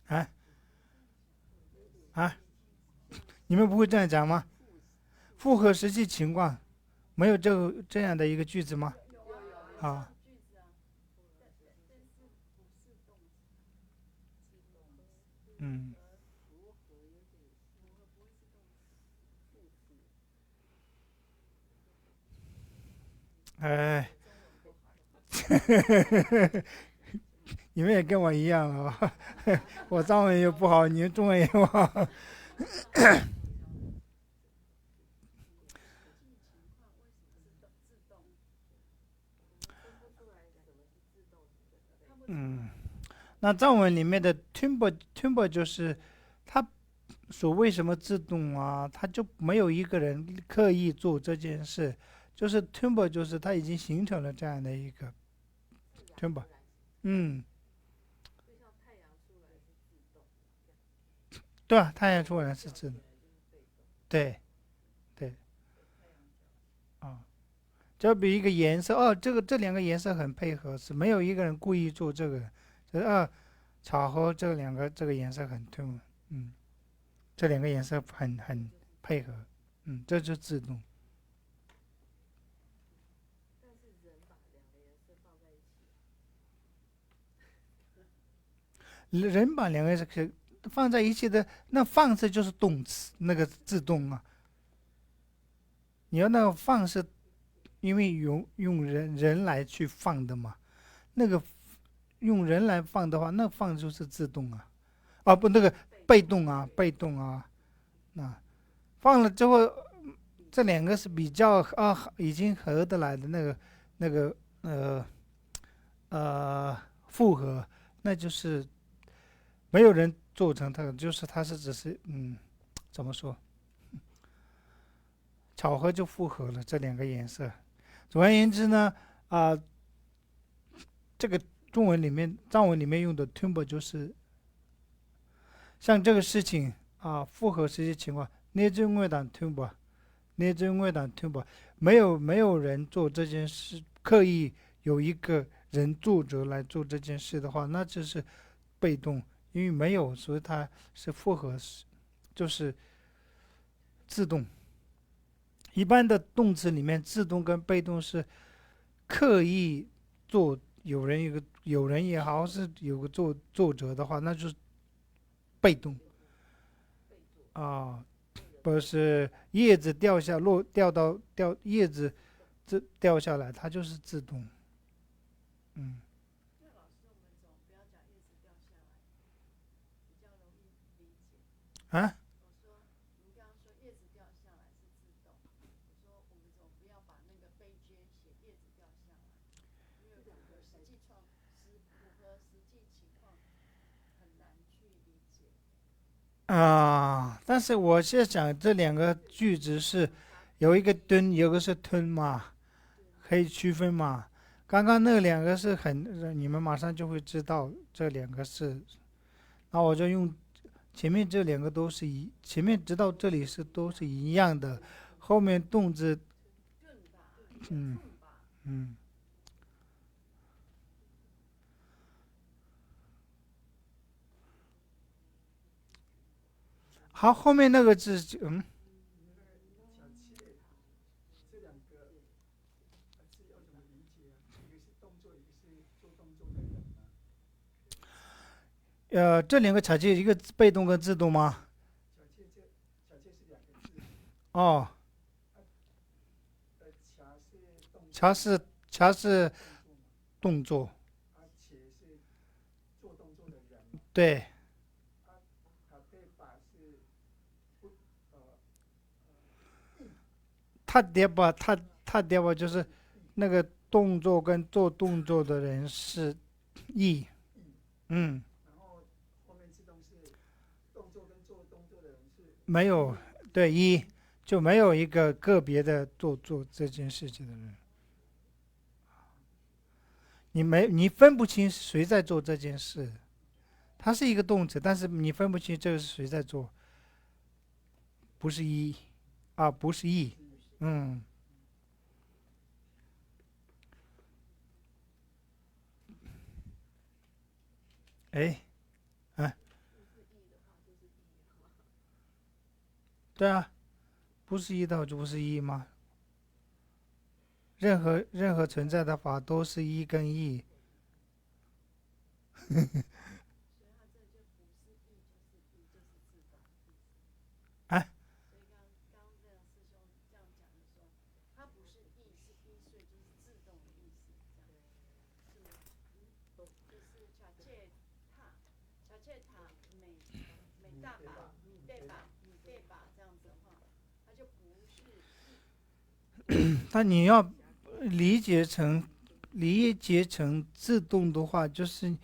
啊啊，你们不会这样讲吗？复合实际情况，没有这样的一个句子吗？啊，嗯，哎，你们也跟我一样啊，我藏文又不好，你们中文也不好。嗯，那藏文里面的 timber 就是它所谓什么自动啊，它就没有一个人刻意做这件事，就是 timber 就是它已经形成了这样的一个 timber。嗯，对啊，太阳出来是自动，对对啊。就比一个颜色，哦，这两个颜色很配合，是没有一个人故意做这个，就是巧合这两个这个颜色很对，嗯，这两个颜色很配合，这就自动。人把两个颜色放在一起的，那放置就是动词，那个自动啊。你要那个放是因为用人来去放的嘛，那个用人来放的话，那放就是自动啊，啊不那个被动啊，被动啊，那放了之后，这两个是比较已经合得来的那个复合，那就是没有人做成它，就是它是只是怎么说，巧合就复合了这两个颜色。总而言之呢，这个中文里面藏文里面用的 tumber 就是像这个事情复合实际情况，捏真味党 tumber。捏真味党 tumber，没有人做这件事，刻意有一个人作者来做这件事的话，那就是被动，因为没有，所以它是复合，就是自动。一般的动词里面，自动跟被动是刻意做，有人也好，是有个作者的话，那就是被动啊。不是叶子掉叶子掉下来，它就是自动。嗯啊，但是我现在讲这两个句子是有一个蹲，有个是吞嘛，可以区分嘛。刚刚那两个是你们马上就会知道这两个是，那我就用前面这两个前面直到这里都是一样的，后面动词，嗯嗯，好，后面那个字，这两个巧切一个被动跟自动吗？哦，恰是恰是动作，对，他爹吧，他爹吧，就是那个动作跟做动作的人是义，嗯，没有，对一就没有一个个别的做这件事情的人，你分不清谁在做这件事，它是一个动词，但是你分不清这个是谁在做，不是一啊，不是义，嗯，哎，啊，对啊，不是一的话就不是一吗？任何存在的法都是一跟一，哎，那你要理解成自动的话，就是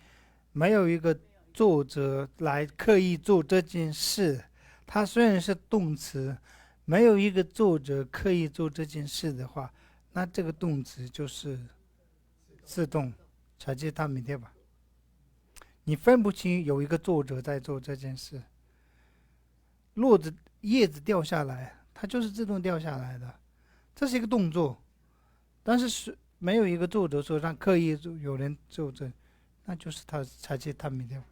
没有一个作者来刻意做这件事，它虽然是动词，没有一个作者刻意做这件事的话，那这个动词就是自动，才接它没对吧？你分不清有一个作者在做这件事，叶子掉下来，它就是自动掉下来的，这是一个动作，但是没有一个作者说让刻意有人做这，那就是他才接他没对吧？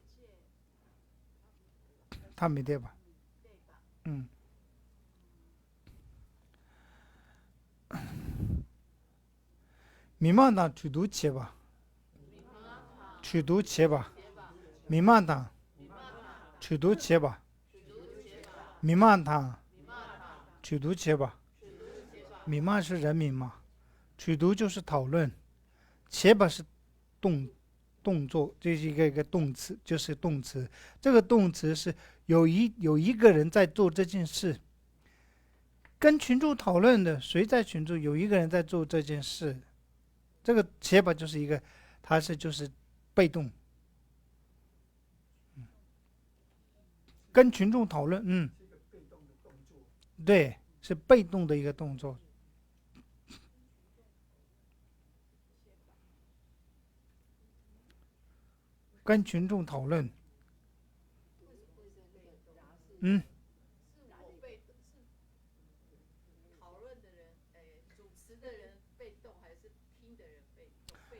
他没对吧？嗯，民만당取读切吧，取读切吧，民만당取读切吧，民만당取读切吧，民만是人民嘛，取读就是讨论，切吧是动作，这是一个动词，就是动词。这个动词是有一个人在做这件事，跟群众讨论的，谁在群众有一个人在做这件事，这个切吧就是一个，它就是被动，跟群众讨论，对，是被动的一个动作。跟群众讨论，嗯，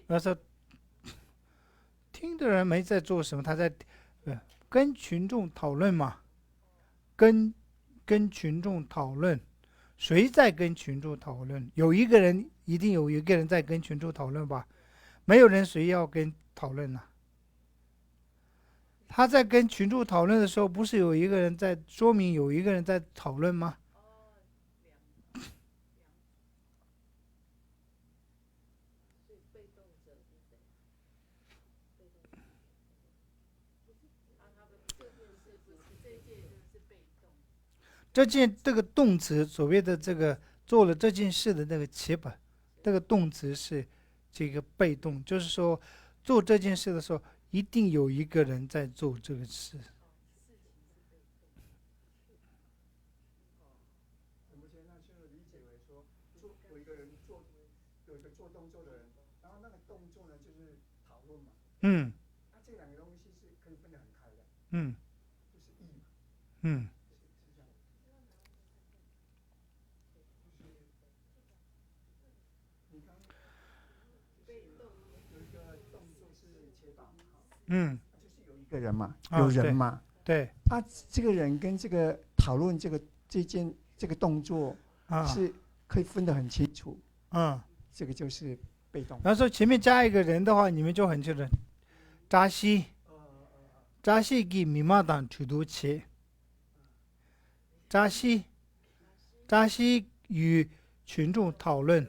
那说听的人没在做什么，他在跟群众讨论嘛，跟群众讨论，谁在跟群众讨论？一定有一个人在跟群众讨论吧？没有人谁要跟讨论呢、他在跟群众讨论的时候，不是有一个人在说明有一个人在讨论吗？这个动词所谓的这个做了这件事的那个切本，这个动词是这个被动，就是说做这件事的时候，一定有一个人在做这个事。嗯嗯嗯，嗯，一个人嘛，啊有人嘛，对他这个人跟这个讨论这个动作啊，是可以分得很清楚，嗯，这个就是被动。然后说前面加一个人的话，你们就很清楚。扎西给密码党取读切，扎西与群众讨论，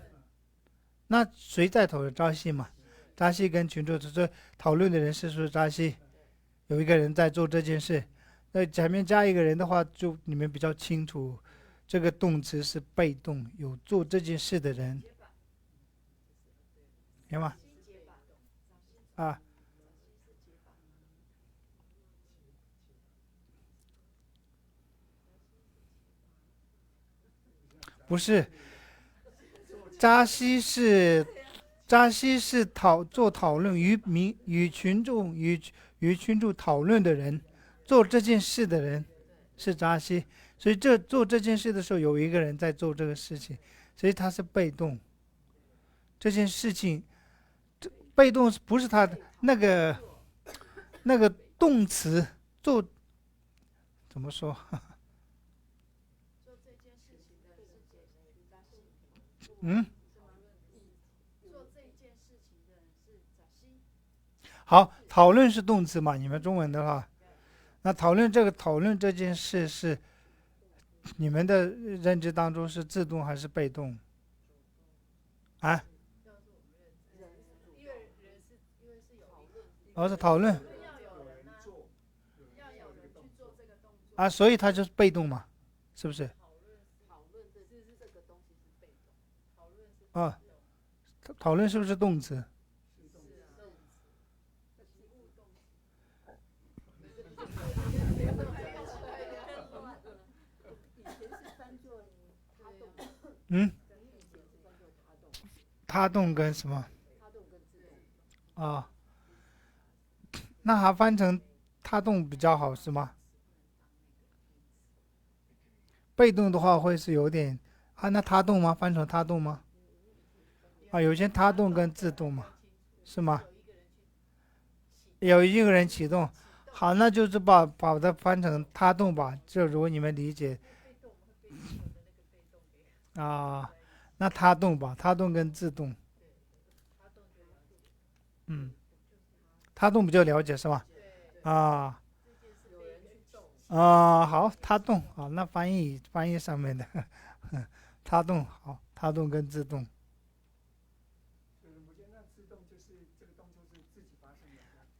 那谁在讨论？扎西嘛，扎西跟群众这讨论的人是说扎西，有一个人在做这件事。那前面加一个人的话，就你们比较清楚，这个动词是被动，有做这件事的人，明白吗？啊，不是，扎西是做讨论与群众讨论的人，做这件事的人是扎西，所以做这件事的时候有一个人在做这个事情，所以他是被动。这件事情被动不是他的那个动词做怎么说？嗯，好，讨论是动词嘛？你们中文的话，那讨论这件事是你们的认知当中是自动还是被动？啊？是讨论啊，所以它就是被动嘛，是不是？啊，讨论是不是动词？嗯，他动跟什么？啊，那还翻成他动比较好是吗？被动的话会是有点啊，那他动吗？翻成他动吗？啊，有些他动跟自动嘛，是吗？有一个人启动，好，那就是把它翻成他动吧，就如果你们理解啊，那他动吧，他动跟自动，嗯，他动比较了解是吧？啊好，他动好，那翻译上面的他动好，他动跟自动，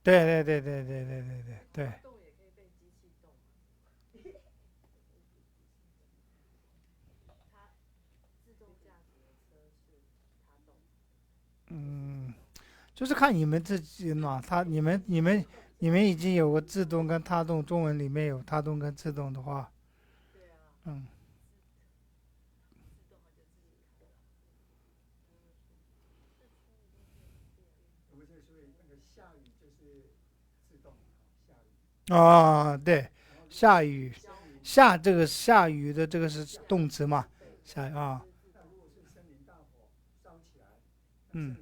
对，嗯，就是看你们自己嘛，你们已经有个自动跟他动，中文里面有他动跟自动的话，嗯，对，下雨，这个下雨的这个是动词嘛，下啊，嗯，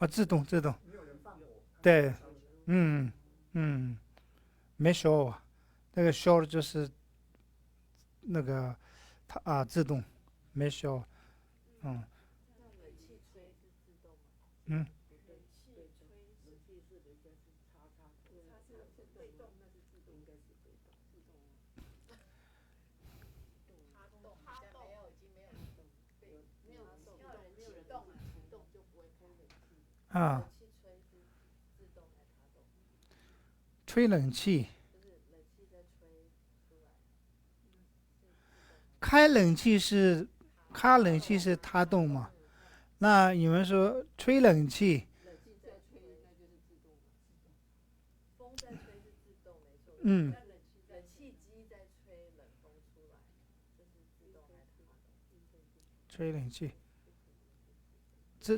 自动，对，嗯嗯，没说，那个说就是那个自动，没说，嗯嗯，啊，吹冷气，开冷气是他动嘛？那你们说吹冷气，嗯，吹冷气，自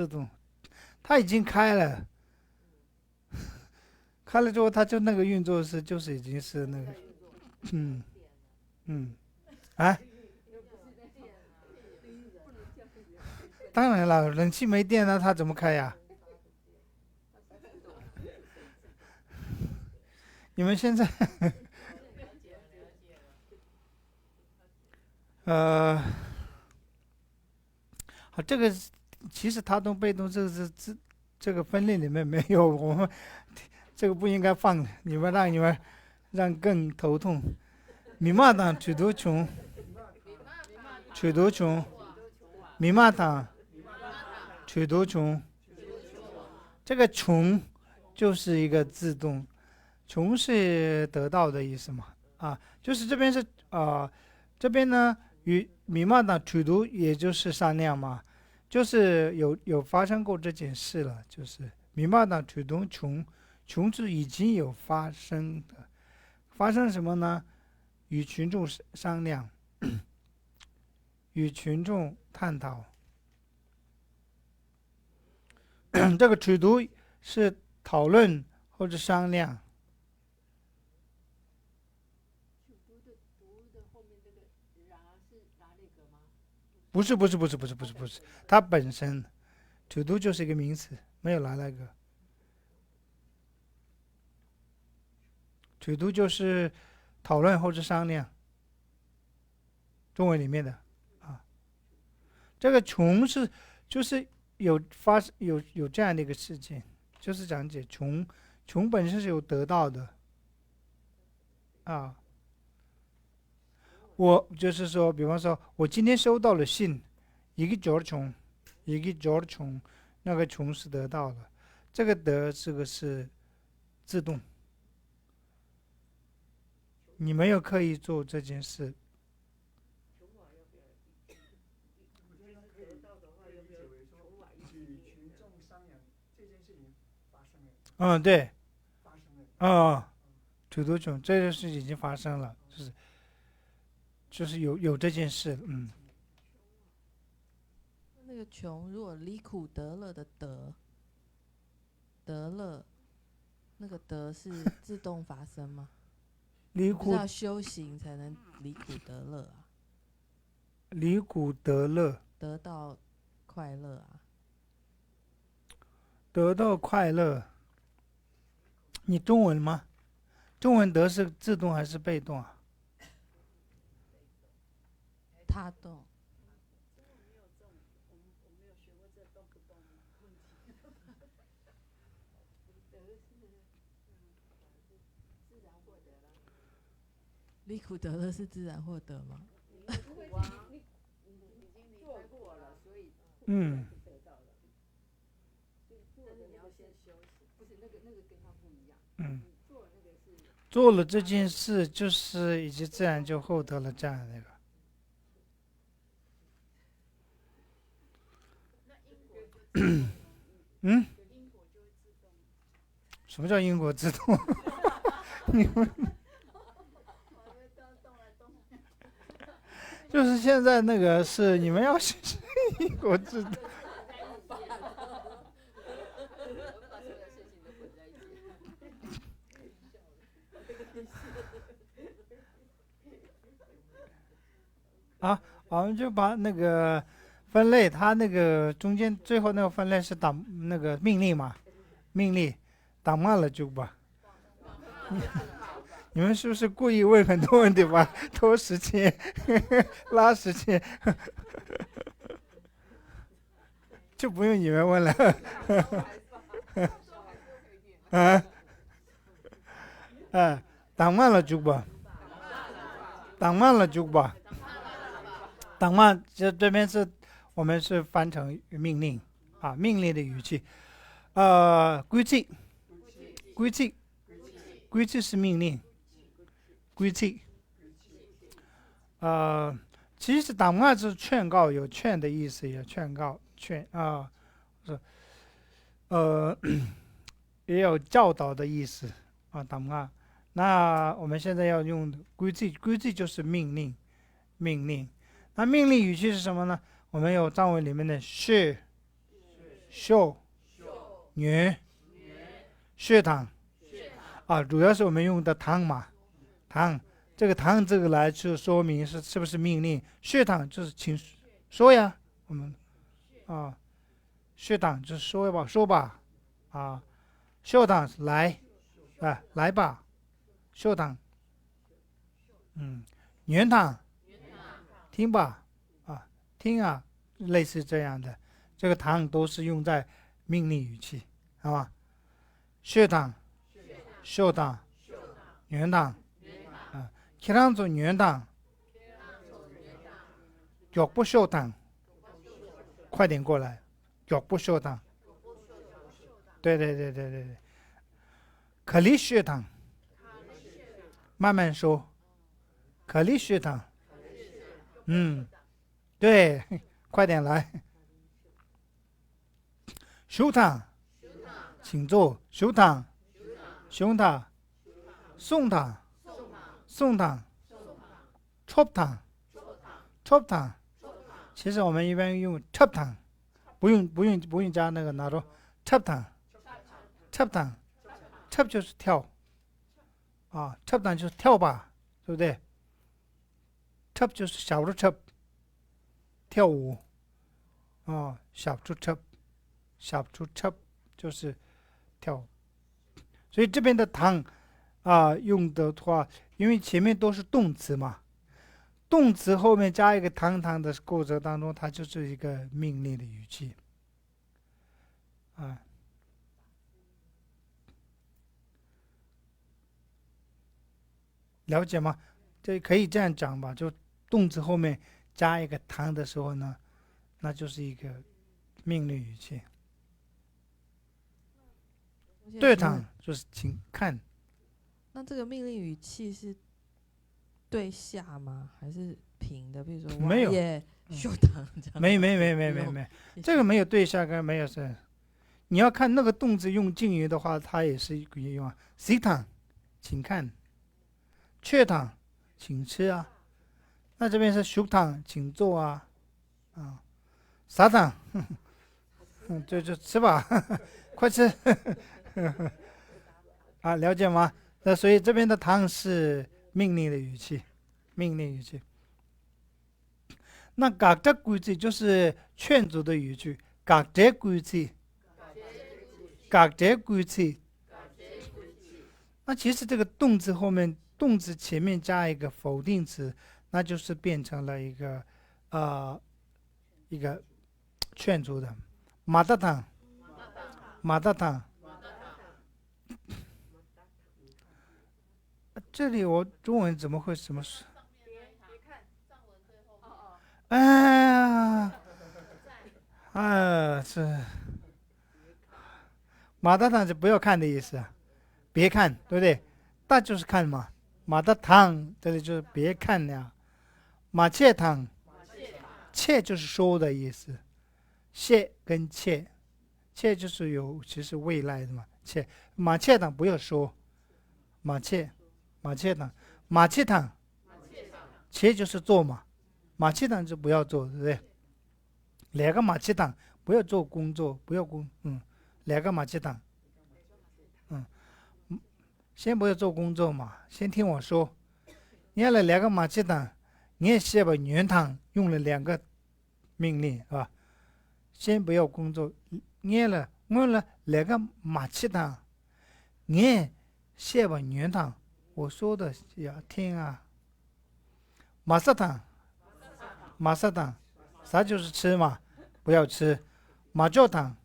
动，它已经开了，开了之后它就那个运作就是已经是那个，嗯嗯，啊，当然了，冷气没电了，它怎么开呀？你们现在呃，好，这个其实他动被动这个分类里面没有，我们这个不应该放，你们让更头痛。米玛党取头穷，米玛党取头穷，这个穷就是一个自动，穷是得到的意思嘛，就是这边是这边呢与弥漫的土读，也就是商量嘛，就是有发生过这件事了，就是弥漫的土读穷是已经有发生的，发生什么呢？与群众商量，与群众探讨。这个土读是讨论或者商量。不是，它本身土读就是一个名词，没有来那个。土读就是讨论或者商量，中文里面的这个穷是就是有这样的一个事情，就是讲解穷本身是有得到的我就是说，比方说我今天收到了信，一个角穷，那个穷是得到了，这个这个是自动，你没有刻意做这件事。对，土读穷这件事已经发生了，就是有这件事，那个穷，如果离苦得乐的得乐，那个得是自动发生吗？离苦要修行才能离苦得乐啊。离苦得乐，得到快乐啊。得到快乐。你中文吗？中文得是自动还是被动啊？他动。离苦得乐是自然获得吗？做了这件事，就是已经自然就获得了这样的一个。什么叫因果自动？你们就是现在那个是你们要学因果自动。我们就把那个分类，它那个中间最后那个分类是那个命令嘛，命令打慢了就吧。你们是不是故意问很多问题吧？拖时间，拉时间，就不用你们问了。打慢了就吧，打慢了就吧。党慢这边是我们是翻成命令命令的语气。规矩是命令，规矩。其实党慢是劝告，有劝的意思，也劝告也有教导的意思党慢。那我们现在要用规矩就是命令。那命令语气是什么呢？我们有藏文里面的是、秀、女、血糖主要是我们用的糖嘛，这个糖这个来就说明是不是命令。血糖就是请说呀，我们血糖就是说吧秀糖来来吧，秀糖原糖听吧听类似这样的，这个糖都是用在命令语气，好吧？血糖、秀糖、原糖其他种原糖，脚不秀糖，快点过来，脚不秀糖，对，可离血糖，慢慢说，可力学堂。对，快点来。修堂，请坐。修堂，熊堂，送堂，送堂，戳堂，戳堂。其实我们一般用戳堂，不用加那个拿着戳堂，戳堂，戳就是跳啊，戳堂就是跳吧，对不对？戳就是小的戳，跳舞啊，小的戳，小的戳就是跳。所以这边的堂用的话，因为前面都是动词嘛，动词后面加一个堂堂的过程当中，它就是一个命令的语气啊。了解吗？这可以这样讲吧，就动词后面加一个堂的时候呢，那就是一个命令语气。对堂就是请看。那这个命令语气是对下吗？还是平的？比如说没有修堂这样。没，这个没有对下跟没有是。你要看那个动词用敬语的话，它也是可以用啊。食堂，请看。雀堂，请吃啊。那这边是熟堂，请坐啊。啥堂？就吃吧，快吃。了解吗？那所以这边的堂是命令的语气，命令语气。那隔只句子就是劝阻的语句，隔只句子，隔只句子。那其实这个动词后面，动词前面加一个否定词，那就是变成了一个劝阻的。马达堂，马达堂。这里我中文怎么会什么事？是马达堂就不要看的意思啊，别看，对不对？大就是看嘛。马达堂这里就是别看呀。马切堂，切就是说的意思，谢跟切，切就是其实未来的嘛。切马切堂不要说，马切堂，马切堂，切就是做嘛，马切堂就不要做，对不对？两个马切堂不要做工作，不要两个马切堂，先不要做工作嘛，先听我说。念了两个马切堂，念写把原堂用了两个命令是吧？先不要工作，念了两个马切堂，念写把原堂。我说的要听啊。马萨堂，马萨堂，啥就是吃嘛，不要吃。马教堂，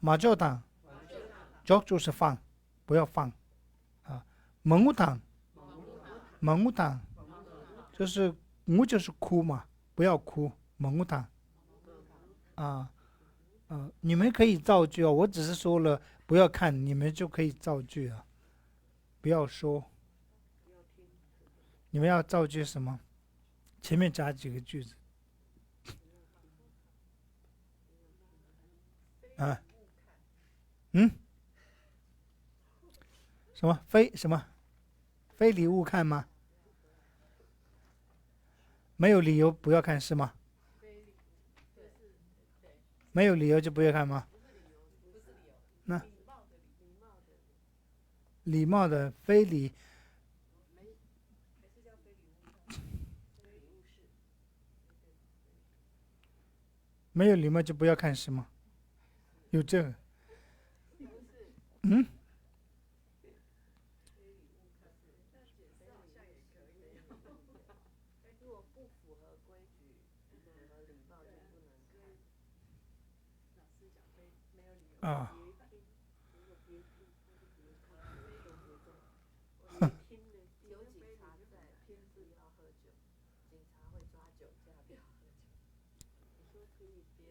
马教堂，教就是放，不要放啊。蒙古堂，蒙古堂，就是就是哭嘛，不要哭。蒙古堂你们可以造句我只是说了不要看，你们就可以造句啊，不要说。你们要造句什么？前面加几个句子什么非礼勿看吗？没有理由不要看是吗？没有理由就不要看吗？那礼貌的非礼，没有礼貌就不要看是吗？有这个？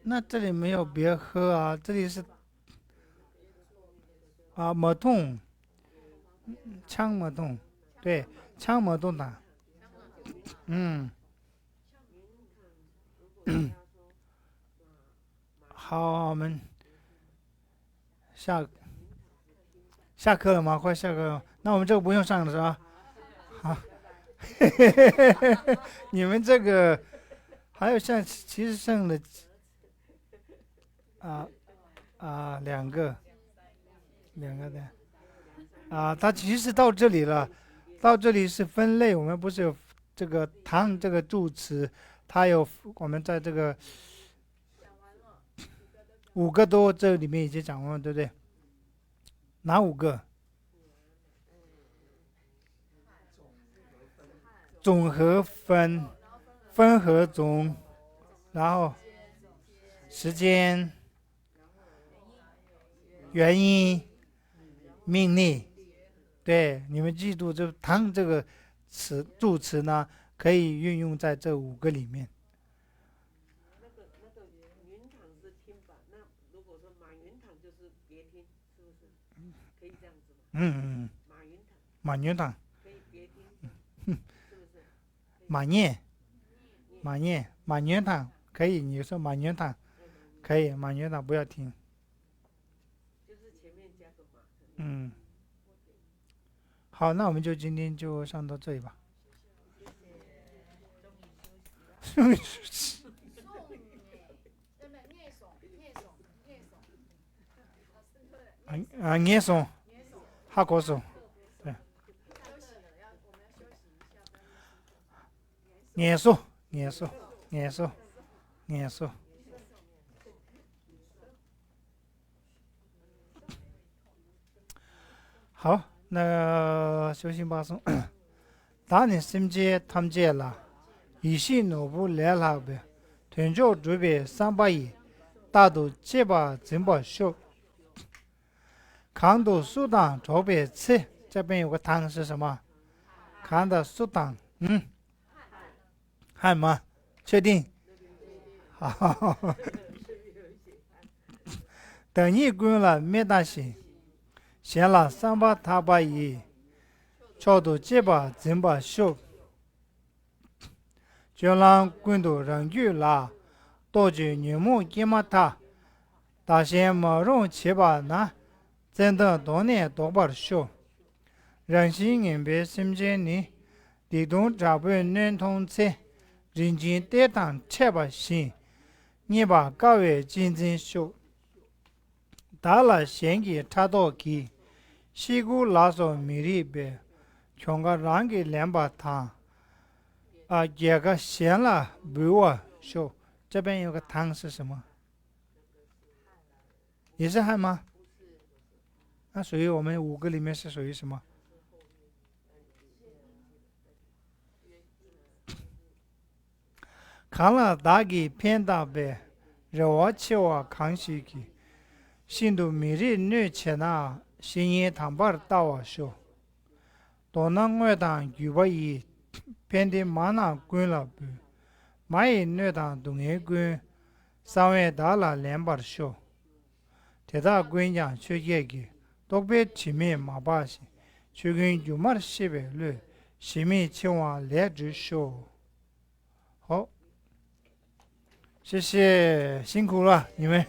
那这里没有别喝啊，这里是没痛，枪没痛对，枪模动荡。嗯，好，我们下课了吗？快下课了，那我们这个不用上了是吧？好，你们这个还有其实剩了啊两个的它其实到这里了，到这里是分类，我们不是有这个唐这个助词，它有我们在这个5个多这里面已经讲完了，对不对？哪5个？总和分和总，然后时间、原因、命令。对，你们记住，这唐这个助词呢，可以运用在这5个里面。那个云堂是听法，那如果说马云堂就是别听，是不是？可以这样子吗？马云堂可以别听，是不是？马云堂可以，你说马云堂可以，马云堂不要听。就是前面加个马。好，那我们就今天就上到这里吧。念诵，哈国颂，对，念诵。好，那个修行巴松，当你心界탐戒了，一心努不来了呗，团长准备300亿，大都7把真把修，看到苏当准备吃，这边有个汤是什么？看到苏当，汉吗？确定？好，等你滚了没大心。写了3把他把一，超度7把真把修，就让滚到人去了，多久你们给么他，大仙没容7把呢，真的多年多把修，人心人别心间里，地动扎不能通车，人间跌宕7把心，你把高位真正修。打了先给插到给，西姑拉手米里边，全个让给2把汤，这个咸了不我修，这边有个汤是什么？也是汉吗？那属于我们5个里面是属于什么？看了打给偏大呗，热我气我康熙给。新都米里女前那新年堂把大我修，东南外当举把一，偏的马那滚了不，马一女当东一滚，3位大了2把修，铁大滚将去一个，东北前面马把些，去跟就马西北路，西面前往2只修，好。谢谢，辛苦了你们。